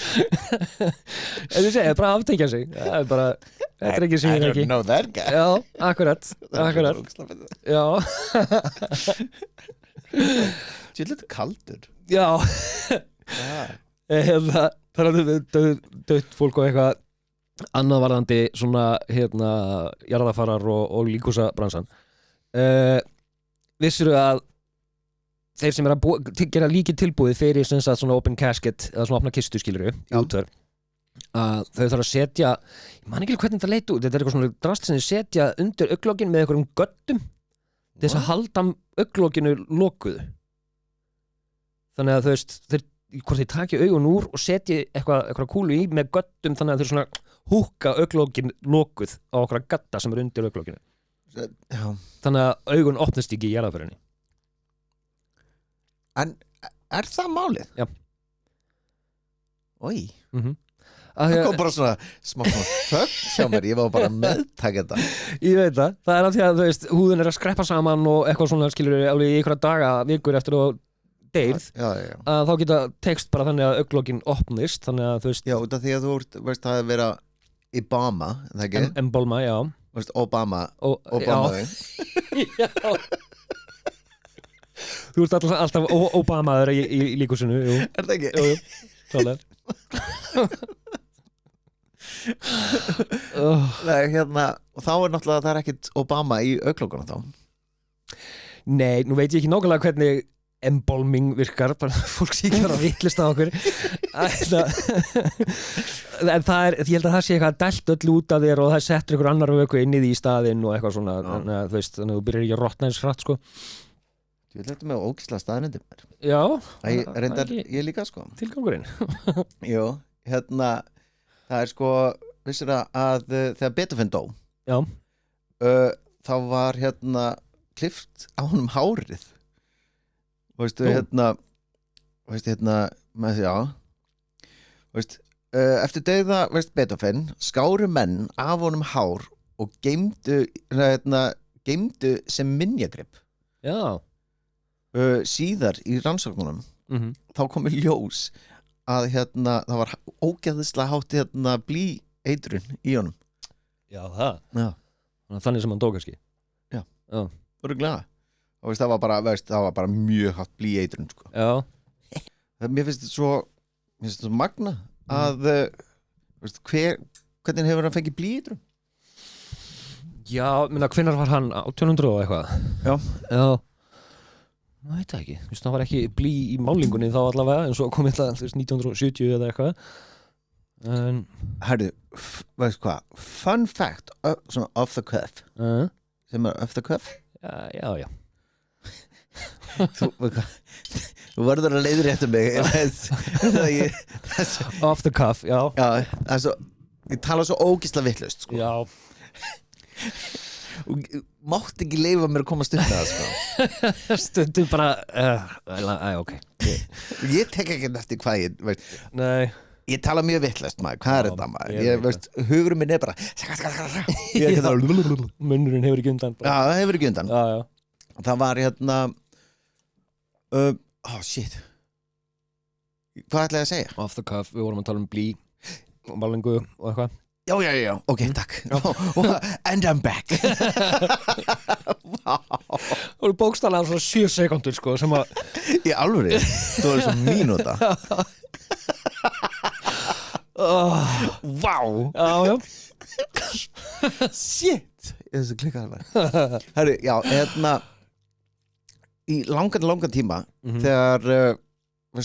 en þú segir, bara aftengja sig það er bara, þetta er ekki sem ég er ekki I don't know that guy já, akkurat já þetta er kaldur já það er dött fólk og eitthvað annað varðandi svona jarðafarar og líkúsabransan vissirðu að þeir sem að gera líki tilbúið fyrir svona open casket eða svona opna kistu skilur í útverð að þau þarf að setja ég man ekki hvernig þetta leit út þetta er eitthvað svona drast sem þau setja undir augnlokin með einhverjum göttum til þess að halda augnlokinu lokuð þannig að þeir hvort þeir taki augun úr og setja eitthvað kúlu í með göttum þannig að þeir svona húka augnlokin lokuð á okkur gatta sem er undir augnlokinu þannig að augun opnast ekki í jarðarförinni En er það málið? Já. Ói. Það kom bara svona smá þögn hjá mér, ég var bara meðtaka þetta. Ég veit það, það er af því að þú veist, húðin er að skreppa saman og eitthvað svona skilur alveg í einhverja daga, vikur eftir að deyrð, að þá geta text bara þannig að augnlokin opnist, þannig að þú veist. Já, út af því að þú veist að vera Obama, það ekki? Embolma, já. Þú veist, Obama þig. Já. Þú ert alltaf Obamaður í líkusinu, jú. Er það ekki? Jú, klálega. Nei, og þá er náttúrulega það er ekkit Obama í augnlokunum þá. Nei, nú veit ég ekki nákvæmlega hvernig embalming virkar, bara fólk síkjar að vitlist á okkur. En það er, ég held að það sé eitthvað dælt öll út af þér og það settur einhver annar vöku inn í því í staðinn og eitthvað svona, þannig að þú byrjar ekki að rotna eins hratt, sko. Ég vil þetta með ógislega staðnendir mér. Já. Reyndar ég líka sko. Tilgangurinn. Jú, það er sko, vissir að þegar Beethoven dó, já. Þá var klift á honum hárið. Veistu, með því eftir dauða Beethoven skáru menn af honum hár og geymdu sem minjagrip. Já. Síðar í rannsóknunum þá komi ljós að það var ógeðslega hátt blýeitrun í honum. Já, það? Já. Þannig sem hann dó kannski? Já. Örugglega. Og það var bara mjög hátt blýeitrun sko. Já. Mér finnst þetta svo magna að hvernig hefur hann fengið blýeitrun? Já, hvenær var hann 1800 og eitthvað? Já. Ná, veit það ekki, það var ekki blý í málingunni þá allavega en svo kom þetta 1970 eða eitthvað Herðu, veist hvað fun fact, svona off the cuff sem off the cuff já þú verður að leiðrétta mig off the cuff, já svo, ég tala svo ógeðslega vitlaust sko. Já og mátt ekki leyfa mér að komast upp með það sko. Stundum bara ok ég tek ekki eftir hvað ég veist, Nei ég tala mjög vitlaust maður, hvað þetta maður ég veist, hugurinn minn bara munnurinn hefur ekki undan já, það hefur ekki undan já. Það var shit hvað ætlaði að segja? Off the cuff, við vorum að tala blý og malingu og eitthvað já, ok, takk and I'm back Það voru bókstaflega svona 7 sekúndur sko sem að í alvöru, það var svo mínúta vá já shit ég þessu klikkaði herru, já, í langan tíma þegar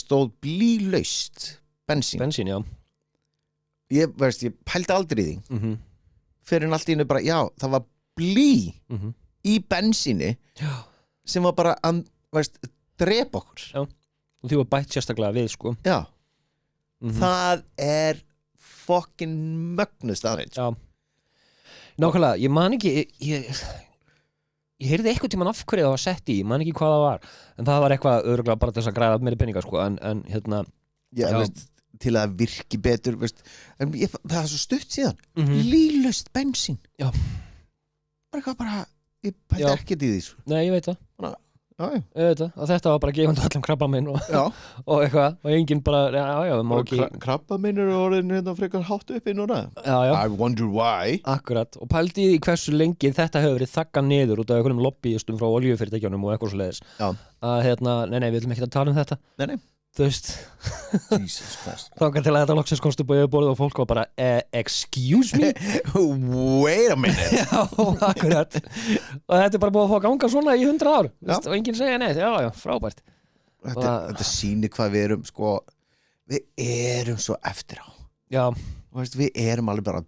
stóð blýlaust bensín, já ég pældi aldrei í því fyrir en allt í einu bara, já, það var blý í bensíni sem var bara að drepa okkur já, og því var bætt sérstaklega við sko já, það er fucking mögnust aðeins já, nákvæmlega, ég man ekki ég heyrði eitthvað tímann af hverju það var sett í, ég man ekki hvað það var en það var eitthvað örugglega bara þess að græða meiri peninga sko, en hérna já. Veist, til að virki betur veist, en það er svo stutt síðan blýlaust bensín já bara ég pældi ekkert í því svo. Nei, ég veit það ég veit það, og þetta var bara gefandi öllum krabbaminn og eitthvað, og enginn bara já, má ekki krabbaminn eru orðin hérna frekar hátt uppi núna já. I wonder why akkurat, og pældi í hversu lengi þetta hefur verið þakkað niður út af einhverjum lobbyistum frá oljufyrirtækjunum og eitthvað svo leiðis að hérna, nei, við viljum ekki að tala um þetta nei þú veist Jesus Christ þangað til að þetta loksins komst upp á yfirborðið og fólk var bara excuse me wait a minute já, akkurat og þetta er bara búið að fá að ganga svona í 100 ár og enginn segja neitt, já, frábært þetta sýnir hvað við erum sko, við erum svo eftir á já, við erum alveg bara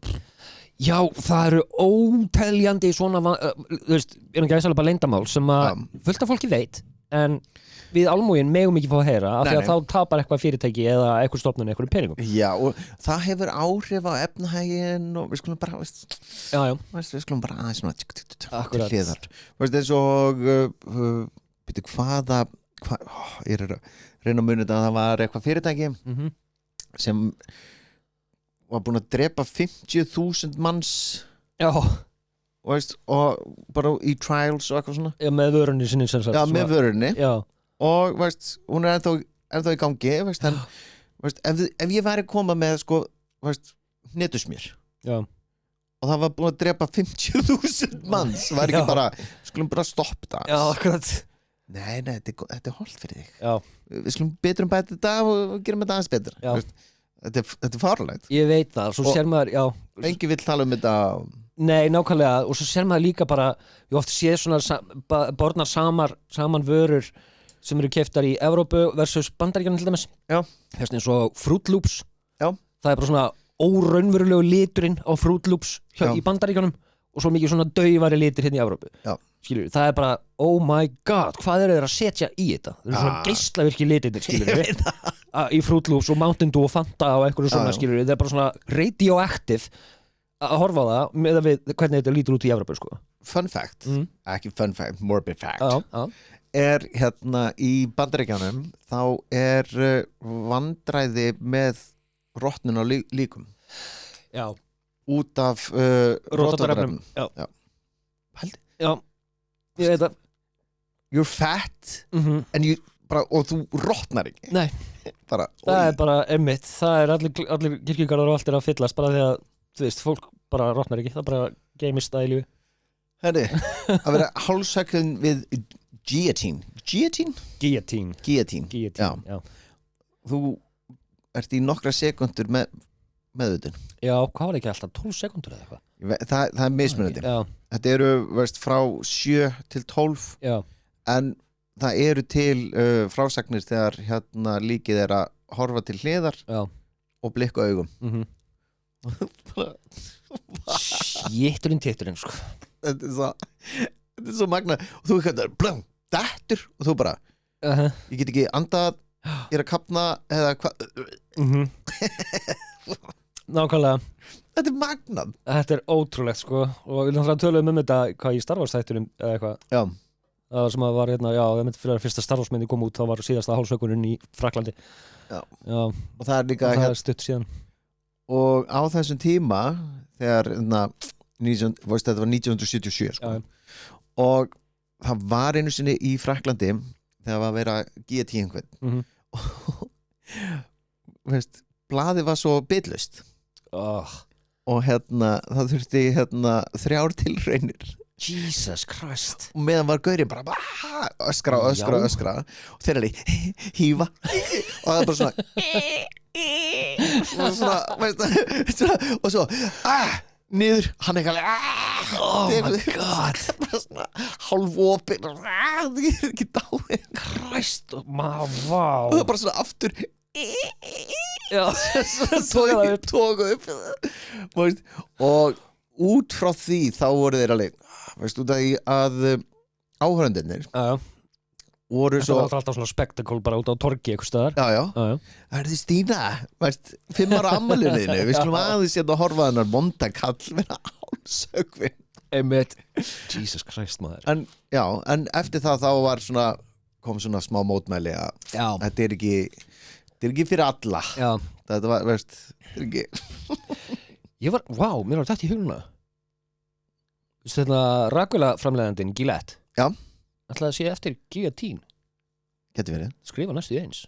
já, það eru óteljandi svona, þú veist, erum ekki aðeins alveg bara leyndamál sem að fullt af fólki veit en við almúgin megum ekki fá að heyra af því að þá tapar eitthvað fyrirtæki eða eitthvað stofnun eitthvað peningum já, og það hefur áhrif á efnahægin og við skulum bara við skulum bara aðeins svona akkurat þess og ég er að reyna að muni þetta að það var eitthvað fyrirtæki sem var búin að drepa 50.000 manns já og bara í trials og eitthvað svona já, með vörunni sinni sem sagt já, með vörunni já og hún er ennþá í gangi en ef ég væri að koma með sko hnetusmjör og það var búin að drepa 50.000 manns var ekki bara, skulum bara stoppa það já, akkurat nei, þetta er holdt fyrir þig já. Við skulum betur bæta þetta og gerum þetta aðeins betur þetta er farlegt ég veit það, svo sér maður enginn vill tala um þetta nei, nákvæmlega, og svo sér maður líka bara ég oft séð svona borðnar saman vörur sem eru keyptar í Evrópu versus Bandaríkjunum til dæmis þess eins og Fruit Loops það er bara svona óraunverulegu liturinn á Fruit Loops í Bandaríkjunum og svo mikið svona daufari litur hérna í Evrópu skilur, það er bara, oh my god hvað eru þeir að setja í þetta það eru svona geislavirki litir skilur í Fruit Loops og Mountain Dew og Fanta og einhverju svona skilur, það er bara svona radioactive að horfa á það með að við hvernig þetta lítur út í Evrópu sko. Fun fact, ekki fun fact, morbid fact er hérna í Bandaríkjunum þá er vandræði með rotnun á líkum út af rótvatarefnum já, ég veit það you're fat og þú rotnar ekki nei, það er bara einmitt, það er allir kirkjugarðar og allt er að fyllast bara því að þú veist, fólk bara rotnar ekki, það bara geymist það í lífi henni, að vera hálfsækun við guillotine já. Þú ert í nokkra sekundur með auðvitað já, hvað var ekki alltaf 12 sekundur eða eitthvað það er mismunandi þetta eru frá 7 til 12 já. En það eru til frásagnir þegar hérna líkið er að horfa til hliðar og blikka augum Jétturinn tétturinn sko. Þetta er svo magna og þú veist blöng, dettur og þú bara ég get ekki andað, ég er að kapna eða hvað Nákvæmlega. Þetta er magnað. Þetta er ótrúlegt sko og við náttúrulega töluðum þetta hvað í Star Wars þættinum eða eitthvað. Já. Það sem að var hérna, já, það myndi fyrir að fyrsta Star Wars myndi kom út þá var síðasta hálfsökunin í Fraklandi. Já. Og það er líka það er stutt síðan. Og á þessum tíma þegar þetta var 1977 sko. Og það var einu sinni í Fraklandi þegar var að vera GT einhvern og veist, blaðið var svo bitlaust og það þurfti 3 tilraunir. Jesus Christ. Og meðan var gaurinn bara öskra og þeir alveg hífa og það er bara svona og svo niður, hann eitthvað oh my god bara svona hálfopin það er ekki dáin Christ, vá og það er bara svona aftur tóka upp og út frá því þá voru þeir alveg veist út að áhörendurnir voru svo þetta var alltaf svona spektakól bara út á torgi eitthvað staðar það er því Stína 5 ára afmælinu við skulum aðeins að horfa þennar vonda kall vera hálsögvin einmitt Jesus Christ maður en eftir það þá var svona kom svona smá mótmæli að þetta er ekki fyrir alla þetta var veist þetta er ekki ég var mér var þetta í huguna þetta Rakula framleiðandinn Gillette ætlaði að sé eftir Guillotine getur verið skrifa næstu eins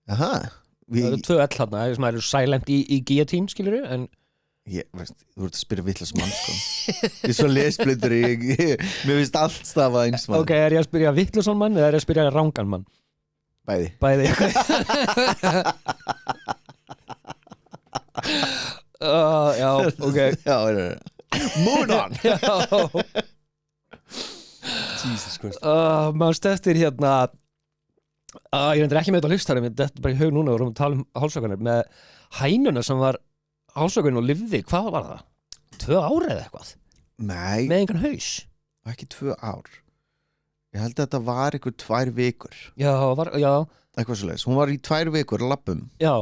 það eru 2 L þarna sem eru silent í Guillotine skilurðu en veist, þú ert að spyrja vitlaus mann sko ég er svo lesblindur mér finnst allt stafa eins mann ok, er ég að spyrja vitlausan mann eða er ég að spyrja rangan mann bæði já, ok moving on Jesus Christ maður steftir hérna ég reyndir ekki með þetta á listarum þetta er bara í haug núna og við erum að tala um hálsökunar með hænuna sem var hálsökun og lifði, hvað var það? 2 ár eða eitthvað? Nei með engan haus? Ekki 2 ár ég held að þetta var eitthvað 2 vikur já eitthvað svo leiðis, hún var í 2 vikur að lappum já,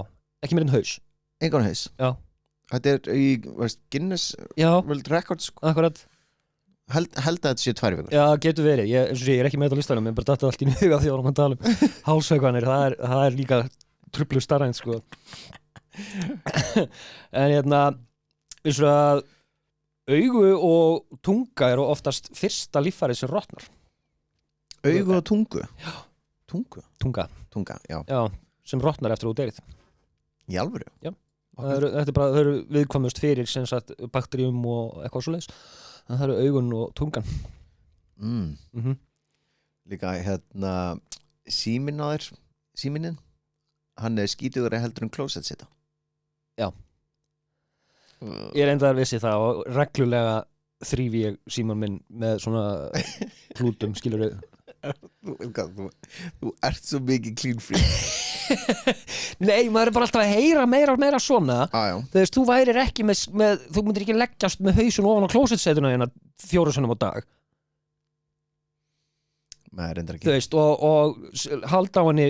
ekki með engan haus engan haus já þetta er í Guinness World Records akkurat held að þetta sé 2 vikur já, getur verið, ég er ekki með þetta á listanum en bara datta allt í huga því að við tala um hálsökanir, það er líka truplu starra eins sko en hérna eins og að augu og tunga eru oftast fyrsta líffærið sem rotnar augu og tungu? já, tunga, já sem rotnar eftir þú deyrið í alvöru? já það eru viðkvæmust fyrir sem sagt bakteríum og eitthvað svoleiðis en það eru augun og tungan líka síminn á þér síminin hann er skítugur heldur klósett sitta já ég reyndar vissi það og reglulega þrífi ég síman minn með svona klútum skilurðu þú ert svo mikið clean free nei, maður er bara alltaf að heyra meira svona þú veist, þú værir ekki með þú myndir ekki leggjast með hausun ofan á klósettsetuna hérna 4 sinnum á dag maður reyndar ekki þú veist, og halda á henni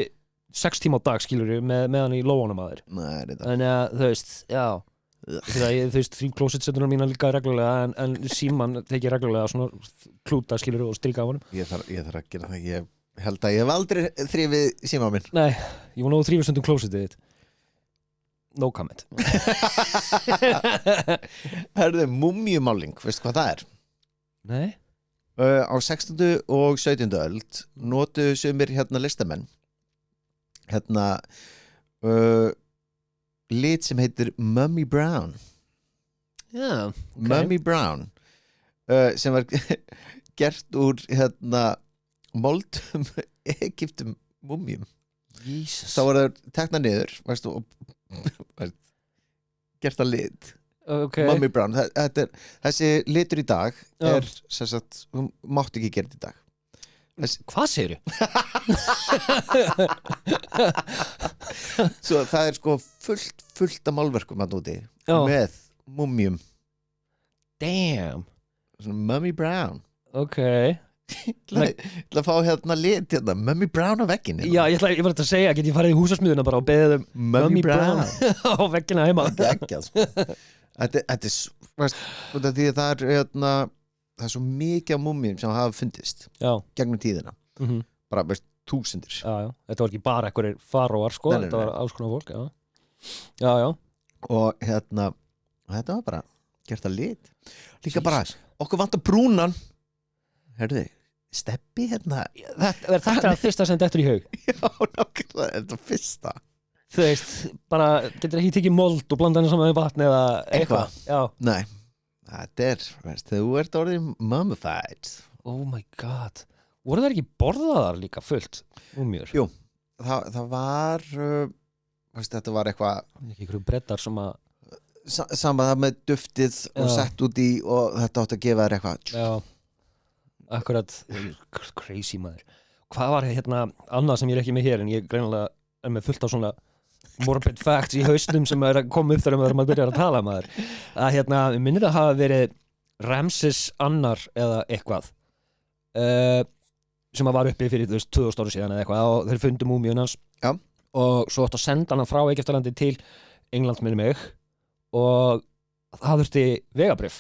6 tíma á dag skilurðu með hann í lóanum að þér þannig að þú veist, já þú veist, 3 klósettsetunar mína líka reglulega en síman tekið reglulega svona klúta skilurðu og strika á honum ég þarf að gera það, ég held að ég hef aldrei þrifið síma minn nei, ég var nú að þrífa stundum klósettið þitt no comment Herðu, múmíumáling, veistu hvað það er? Nei á 16. og 17. öld notu sumir listamenn lit sem heitir Mummy Brown já, okay. Mummy Brown sem var gert úr moldum Egyptum múmíum Jesus. þá var það tekna niður veistu, og gert að lit Mummy Brown þessi litur í dag er sem sagt, hún mátti ekki gera þetta í dag hvað segirðu? svo það er sko fullt af málverkum að núti með múmjum. Damn. Svona Mummy Brown. Ok. Ég ætla að fá hérna lit hérna, Mummy Brown á vegginn hérna. Já, ég var að segja, get ég farið í húsasmiðuna bara og beðið Mummy Brown á veggina heima. Geggjað, sko. Þetta er veist, því að það er hérna, það er svo mikið af múmjum sem hafa fundist gegnum tíðina. Bara, veist, þúsundir. Já. Þetta var ekki bara einhverjir faróar, sko. Nei. Þetta var alls konar fólk, já. Og hérna, þetta var bara gert að lit. Líka bara, okkur vantar brúnan. Herðu, Steppi hérna. Þetta er það fyrsta sem dettur í haug. Já, nákvæmlega, þetta er fyrsta. Þú veist, bara getur ekki tekið mold og blanda henni saman með vatn eða eitthvað. Já. Nei, þetta er, veist, þú ert orðið mummified. Oh my god. Voru það ekki borðaðar líka fullt? Múmjur? Jú, það var, veist, þetta var eitthvað. Ekki einhverju breddar sem að. Sama það með duftið og sett út í og þetta átt að gefa þér eitthvað. Já. Akkurat, crazy maður. Hvað var hérna annað sem ég er ekki með hér en ég greinilega er með fullt á svona morbid facts í hausnum sem er að koma upp þegar maður byrjar að tala maður. Að hérna, minnir það hafa verið Ramses annar eða eitthvað sem var uppi fyrir 2000 ára síðan eða eitthvað og þeir fundu múmíun hans. Já. Og svo átt að senda hann frá Egyptalandi til England minni mig og það þurfti vegabréf.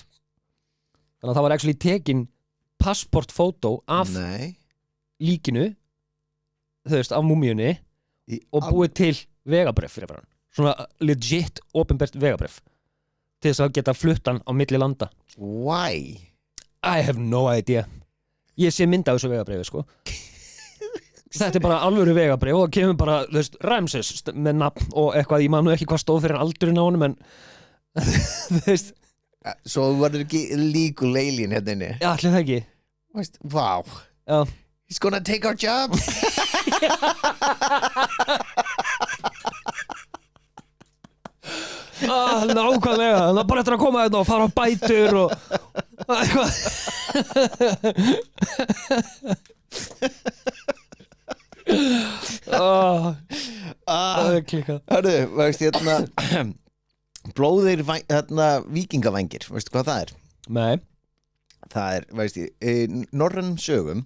Þannig að það var actually tekin passportfótó af líkinu, þú veist, af múmíunni og búið til vegabréf fyrir hann. Svona legit, opinbert vegabréf til þess að geta fluttan á milli landa. Why? I have no idea. Ég sé mynd af þessu vegabréfi, sko. Þetta er bara alvöru vegabréf og það kemur bara, þú veist, Ramses með nafn og eitthvað, ég man nú ekki hvað stóð fyrir aldurinn á honum, en þú veist. Svo var þetta ekki legal alien hérna inni. Já, allir það ekki. Veist, wow. Já. He's gonna take our jobs. Nákvæmlega, það er bara eftir að koma þetta og fara á bætur og eitthvað. Það er klikkað. Hörðu, veist, hérna blóðir, hérna, víkingavængir, veistu hvað það er? Nei. Það er, veist, í norrænum sögum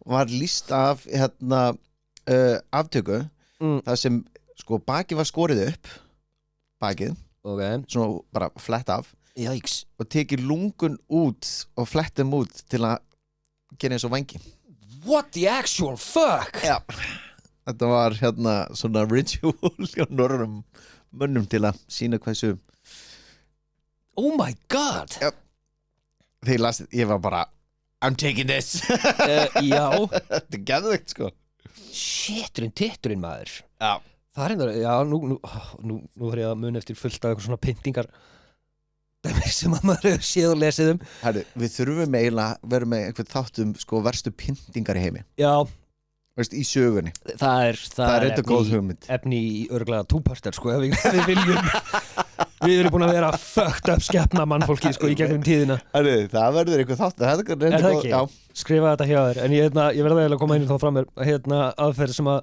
var lýst af, hérna, aftöku, það sem, sko, bakið var skorið upp, bakið, svona bara flett af. Jæks. Og tekið lungun út og flettum út til að gera eins og vængi. What the actual fuck? Já. Þetta var hérna svona ritual hjá norrænum mönnum til að sína hversu. Oh my god. Já. Þegar ég las þetta, ég var bara I'm taking this. Já. Þetta er geðveikt, sko. Shitturinn, titturinn maður. Já. Það er enda, já, nú var ég að muna eftir fullt af eitthvað svona pyntingar sem að maður hefur séð og lesið um. Herru, við þurfum eiginlega að vera með einhvern þáttum, sko, verstu pyntingar í heimi. Já. Veist, í sögunni. Það er þetta góð hugmynd. Efni í örglega túparter, sko, ef við viljum. Við erum búin að vera fucked up skepna mannfólki, sko, í gegnum tíðina. Herru, það verður eitthvað þáttum. Er það ekki? Já. Skrifa þetta hjá þér. En ég verði eiginlega að koma inn þá fram mér, aðferð sem að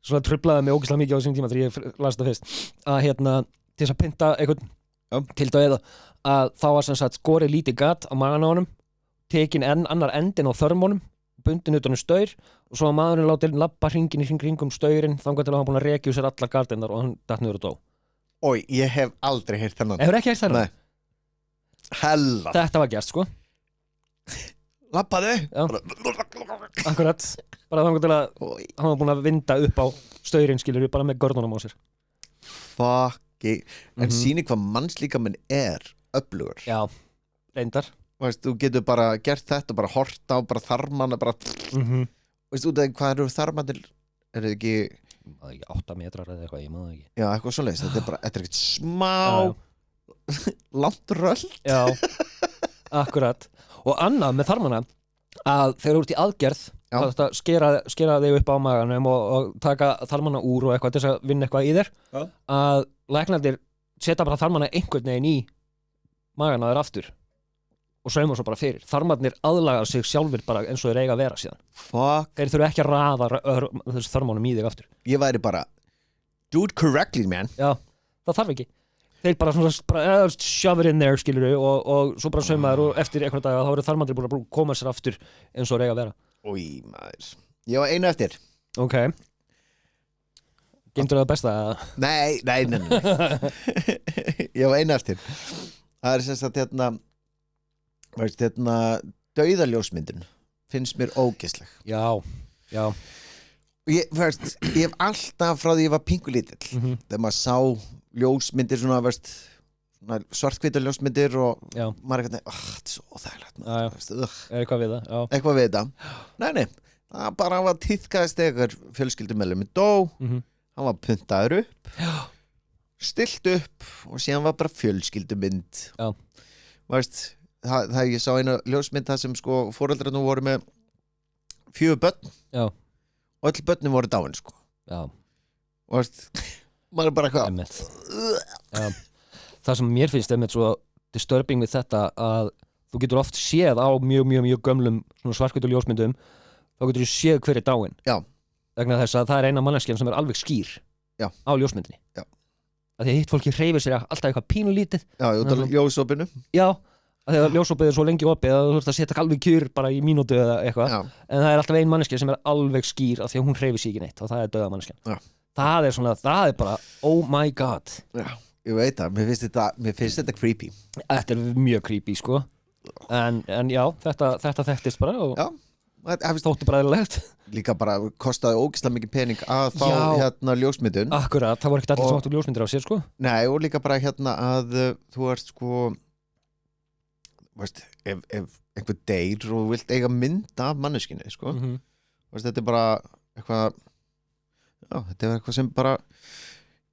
svona truflaði mig ógeðslega mikið á þessum tíma þegar ég las þetta fyrst. Að til þess að pynta einhvern tilda eða að þá var sem sagt skorið lítið gat á magan á honum, tekin annar endin á þörmunum, bundin utan staur og svo að maðurinn látið labba hringin í hringum staurinn þangað til að hann búin að rekja úr sér allar gardinnar og hann datt niður og dó. Ói, ég hef aldrei heyrt þennan. Hefur ekki heyrt þennan? Nei. Hella. Þetta var gert, sko. Labbaðu? Já. Akkurat. Bara þangað til að hann var búin að vinda upp á staurinn, skilur, bara með görnunum á sér. Fucki. En sýni hvað mannslíkaminn er öflugur. Já, reyndar. Veist, þú getur bara gert þetta og bara horta á bara þarmana bara Veist, út af hvað eru þarmanir? Er þetta ekki 8 metrar eða eitthvað, ég maður ekki. Já, eitthvað svoleiðis, þetta er ekkert smá langt röld. Já, akkurat. Og annað með þarmana að þegar þú ert í aðgerð að skera þig upp á maganum og taka þarmana úr og eitthvað til þess að vinna eitthvað í þér að læknarnir setja bara þarmana einhvern veginn í magana þér aftur og sauma svo bara fyrir. Þarmarnir aðlaga sig sjálfur bara eins og þeir eiga að vera síðan. Fuck. Þeir þurfa ekki að raða þessu þarmánum í þig aftur. Ég væri bara do it correctly, man. Já, það þarf ekki. þeir bara shove it in there, skilur og svo bara saumaður og eftir einhvern dag þá eru þarmandir búin að koma sér aftur eins og reyga að vera. Új, maður. Ég var einu eftir. Ok. Geymdur það besta? Nei. Ég var einu eftir. Það sem sagt dauðaljósmyndin finnst mér ógeðsleg. Já. Ég hef alltaf frá því ég var pinkulítill þegar maður sá ljósmyndir svona svartkvítar ljósmyndir og maður þetta er svo óþægilegt eitthvað við það eitthvað við þetta nei, það bara var tíðkaðist þegar fjölskyldumeðlimur dó hann var puntaður upp stilt upp og síðan var bara fjölskyldumynd það ég sá eina ljósmynd það sem sko foreldrarnir voru með 4 börn og öll börnin voru dáin sko og maður er bara eitthvað það sem mér finnst einmitt svo disturbing við þetta að þú getur oft séð á mjög gömlum svartkvítu ljósmyndum þá getur þú séð hver er dáin vegna þess að það er eina manneskjan sem er alveg skýr á ljósmyndinni að því að hitt fólki hreyfir sér alltaf eitthvað pínulítið út af ljósopinu að því að ljósopið er svo lengi opið að þú þurft að setja alveg kjur bara í mínútu eða eitthvað en það er alltaf ein manneskja sem er alveg skýr af því að hún hreyfir sig ekki neitt og það er dauða manneskjan það er bara oh my god ég veit það, mér finnst þetta creepy þetta er mjög creepy sko en já, þetta þekktist bara og þótti bara eðlilegt líka bara kostaði ógeðslega mikið pening að fá ljósmyndun akkurat, það voru ekkert allir sem áttu ljósmyndir á sér sko nei og líka bara að þú ert sko ef einhver deyr og vilt eiga mynd af manneskinu sko þetta er bara eitthvað þetta er eitthvað sem bara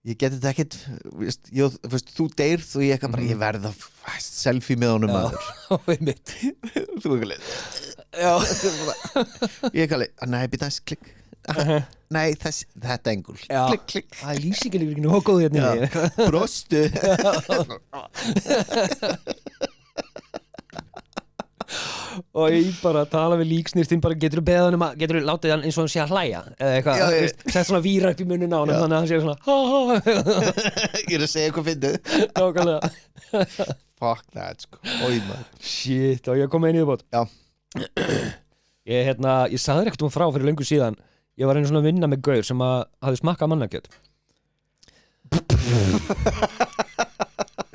ég geti þetta ekkert þú deyrð og ég eitthvað bara ég verð að selfie með honum maður þú ekki leið ég ekki leið nei, býta þess, klikk nei, þetta engul klikk það er lýsingin ekki nú góð hérna brostu og ég bara tala við líksnýrtinn bara getur þú látið hann eins og hann sé að hlæja eða eitthvað, sett svona víra upp í munnin á hann þannig að hann sé svona ég er að segja eitthvað fyndið nákvæmlega fuck that sko shit, og ég kom með einu viðbót ég sagði þér ekkert frá fyrir löngu síðan ég var einu svona að vinna með gaur sem hafði smakkað mannakjöt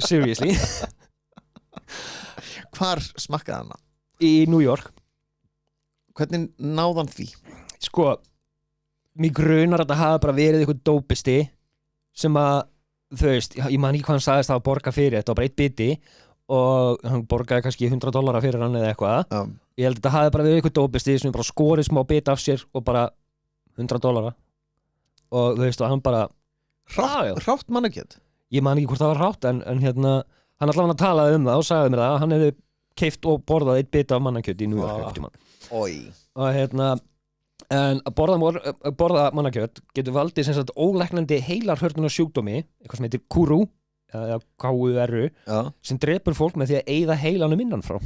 seriously hvar smakkaði hann? Í New York. Hvernig náðan því? Sko, mig grunar að það hafi bara verið eitthvað dópisti sem að, þú veist, ég man ekki hvað hann sagðist það að borga fyrir, þetta var bara 1 biti og hann borgaði kannski $100 fyrir hann eða eitthvað. Ég held að þetta hafi bara verið eitthvað dópisti sem bara skorið smá bit af sér og bara $100 og þú veist, og hann bara Hrátt mannakjöt? Ég man ekki hvort það var hrátt en hann allavega talaði það og sagði mér það að hann hefði keypt og borðað 1 bit af mannakjöt í New York og en að borða mannakjöt getur valdið sem sagt ólæknandi heilarhörnunar sjúkdómi eitthvað sem heitir KURU eða KURU sem drepur fólk með því að eyða heilanum innanfrá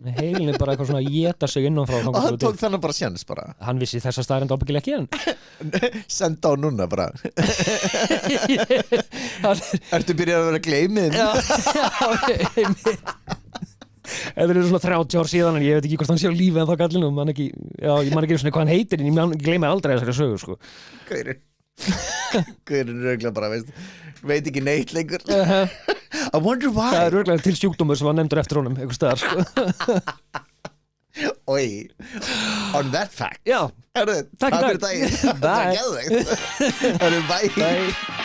heilin er bara eitthvað svona að éta sig innanfrá og hann tók þannig bara sjans bara hann vissi þessa staðreynd ábyggilega ekki en senda á núna bara ertu byrjað að vera gleymið já þetta er svona 30 ár síðan en ég veit ekki hvort hann sé á lífi en þá gallinu ég man ekki svona hvað hann heitir en ég gleymi aldrei þessari sögu sko Guðurinn er örgulega bara veit ekki neitt lengur I wonder why það er örgulega til sjúkdómur sem var nefndur eftir honum einhver staðar sko Oi, on that fact já, takk fyrir daginn bye bye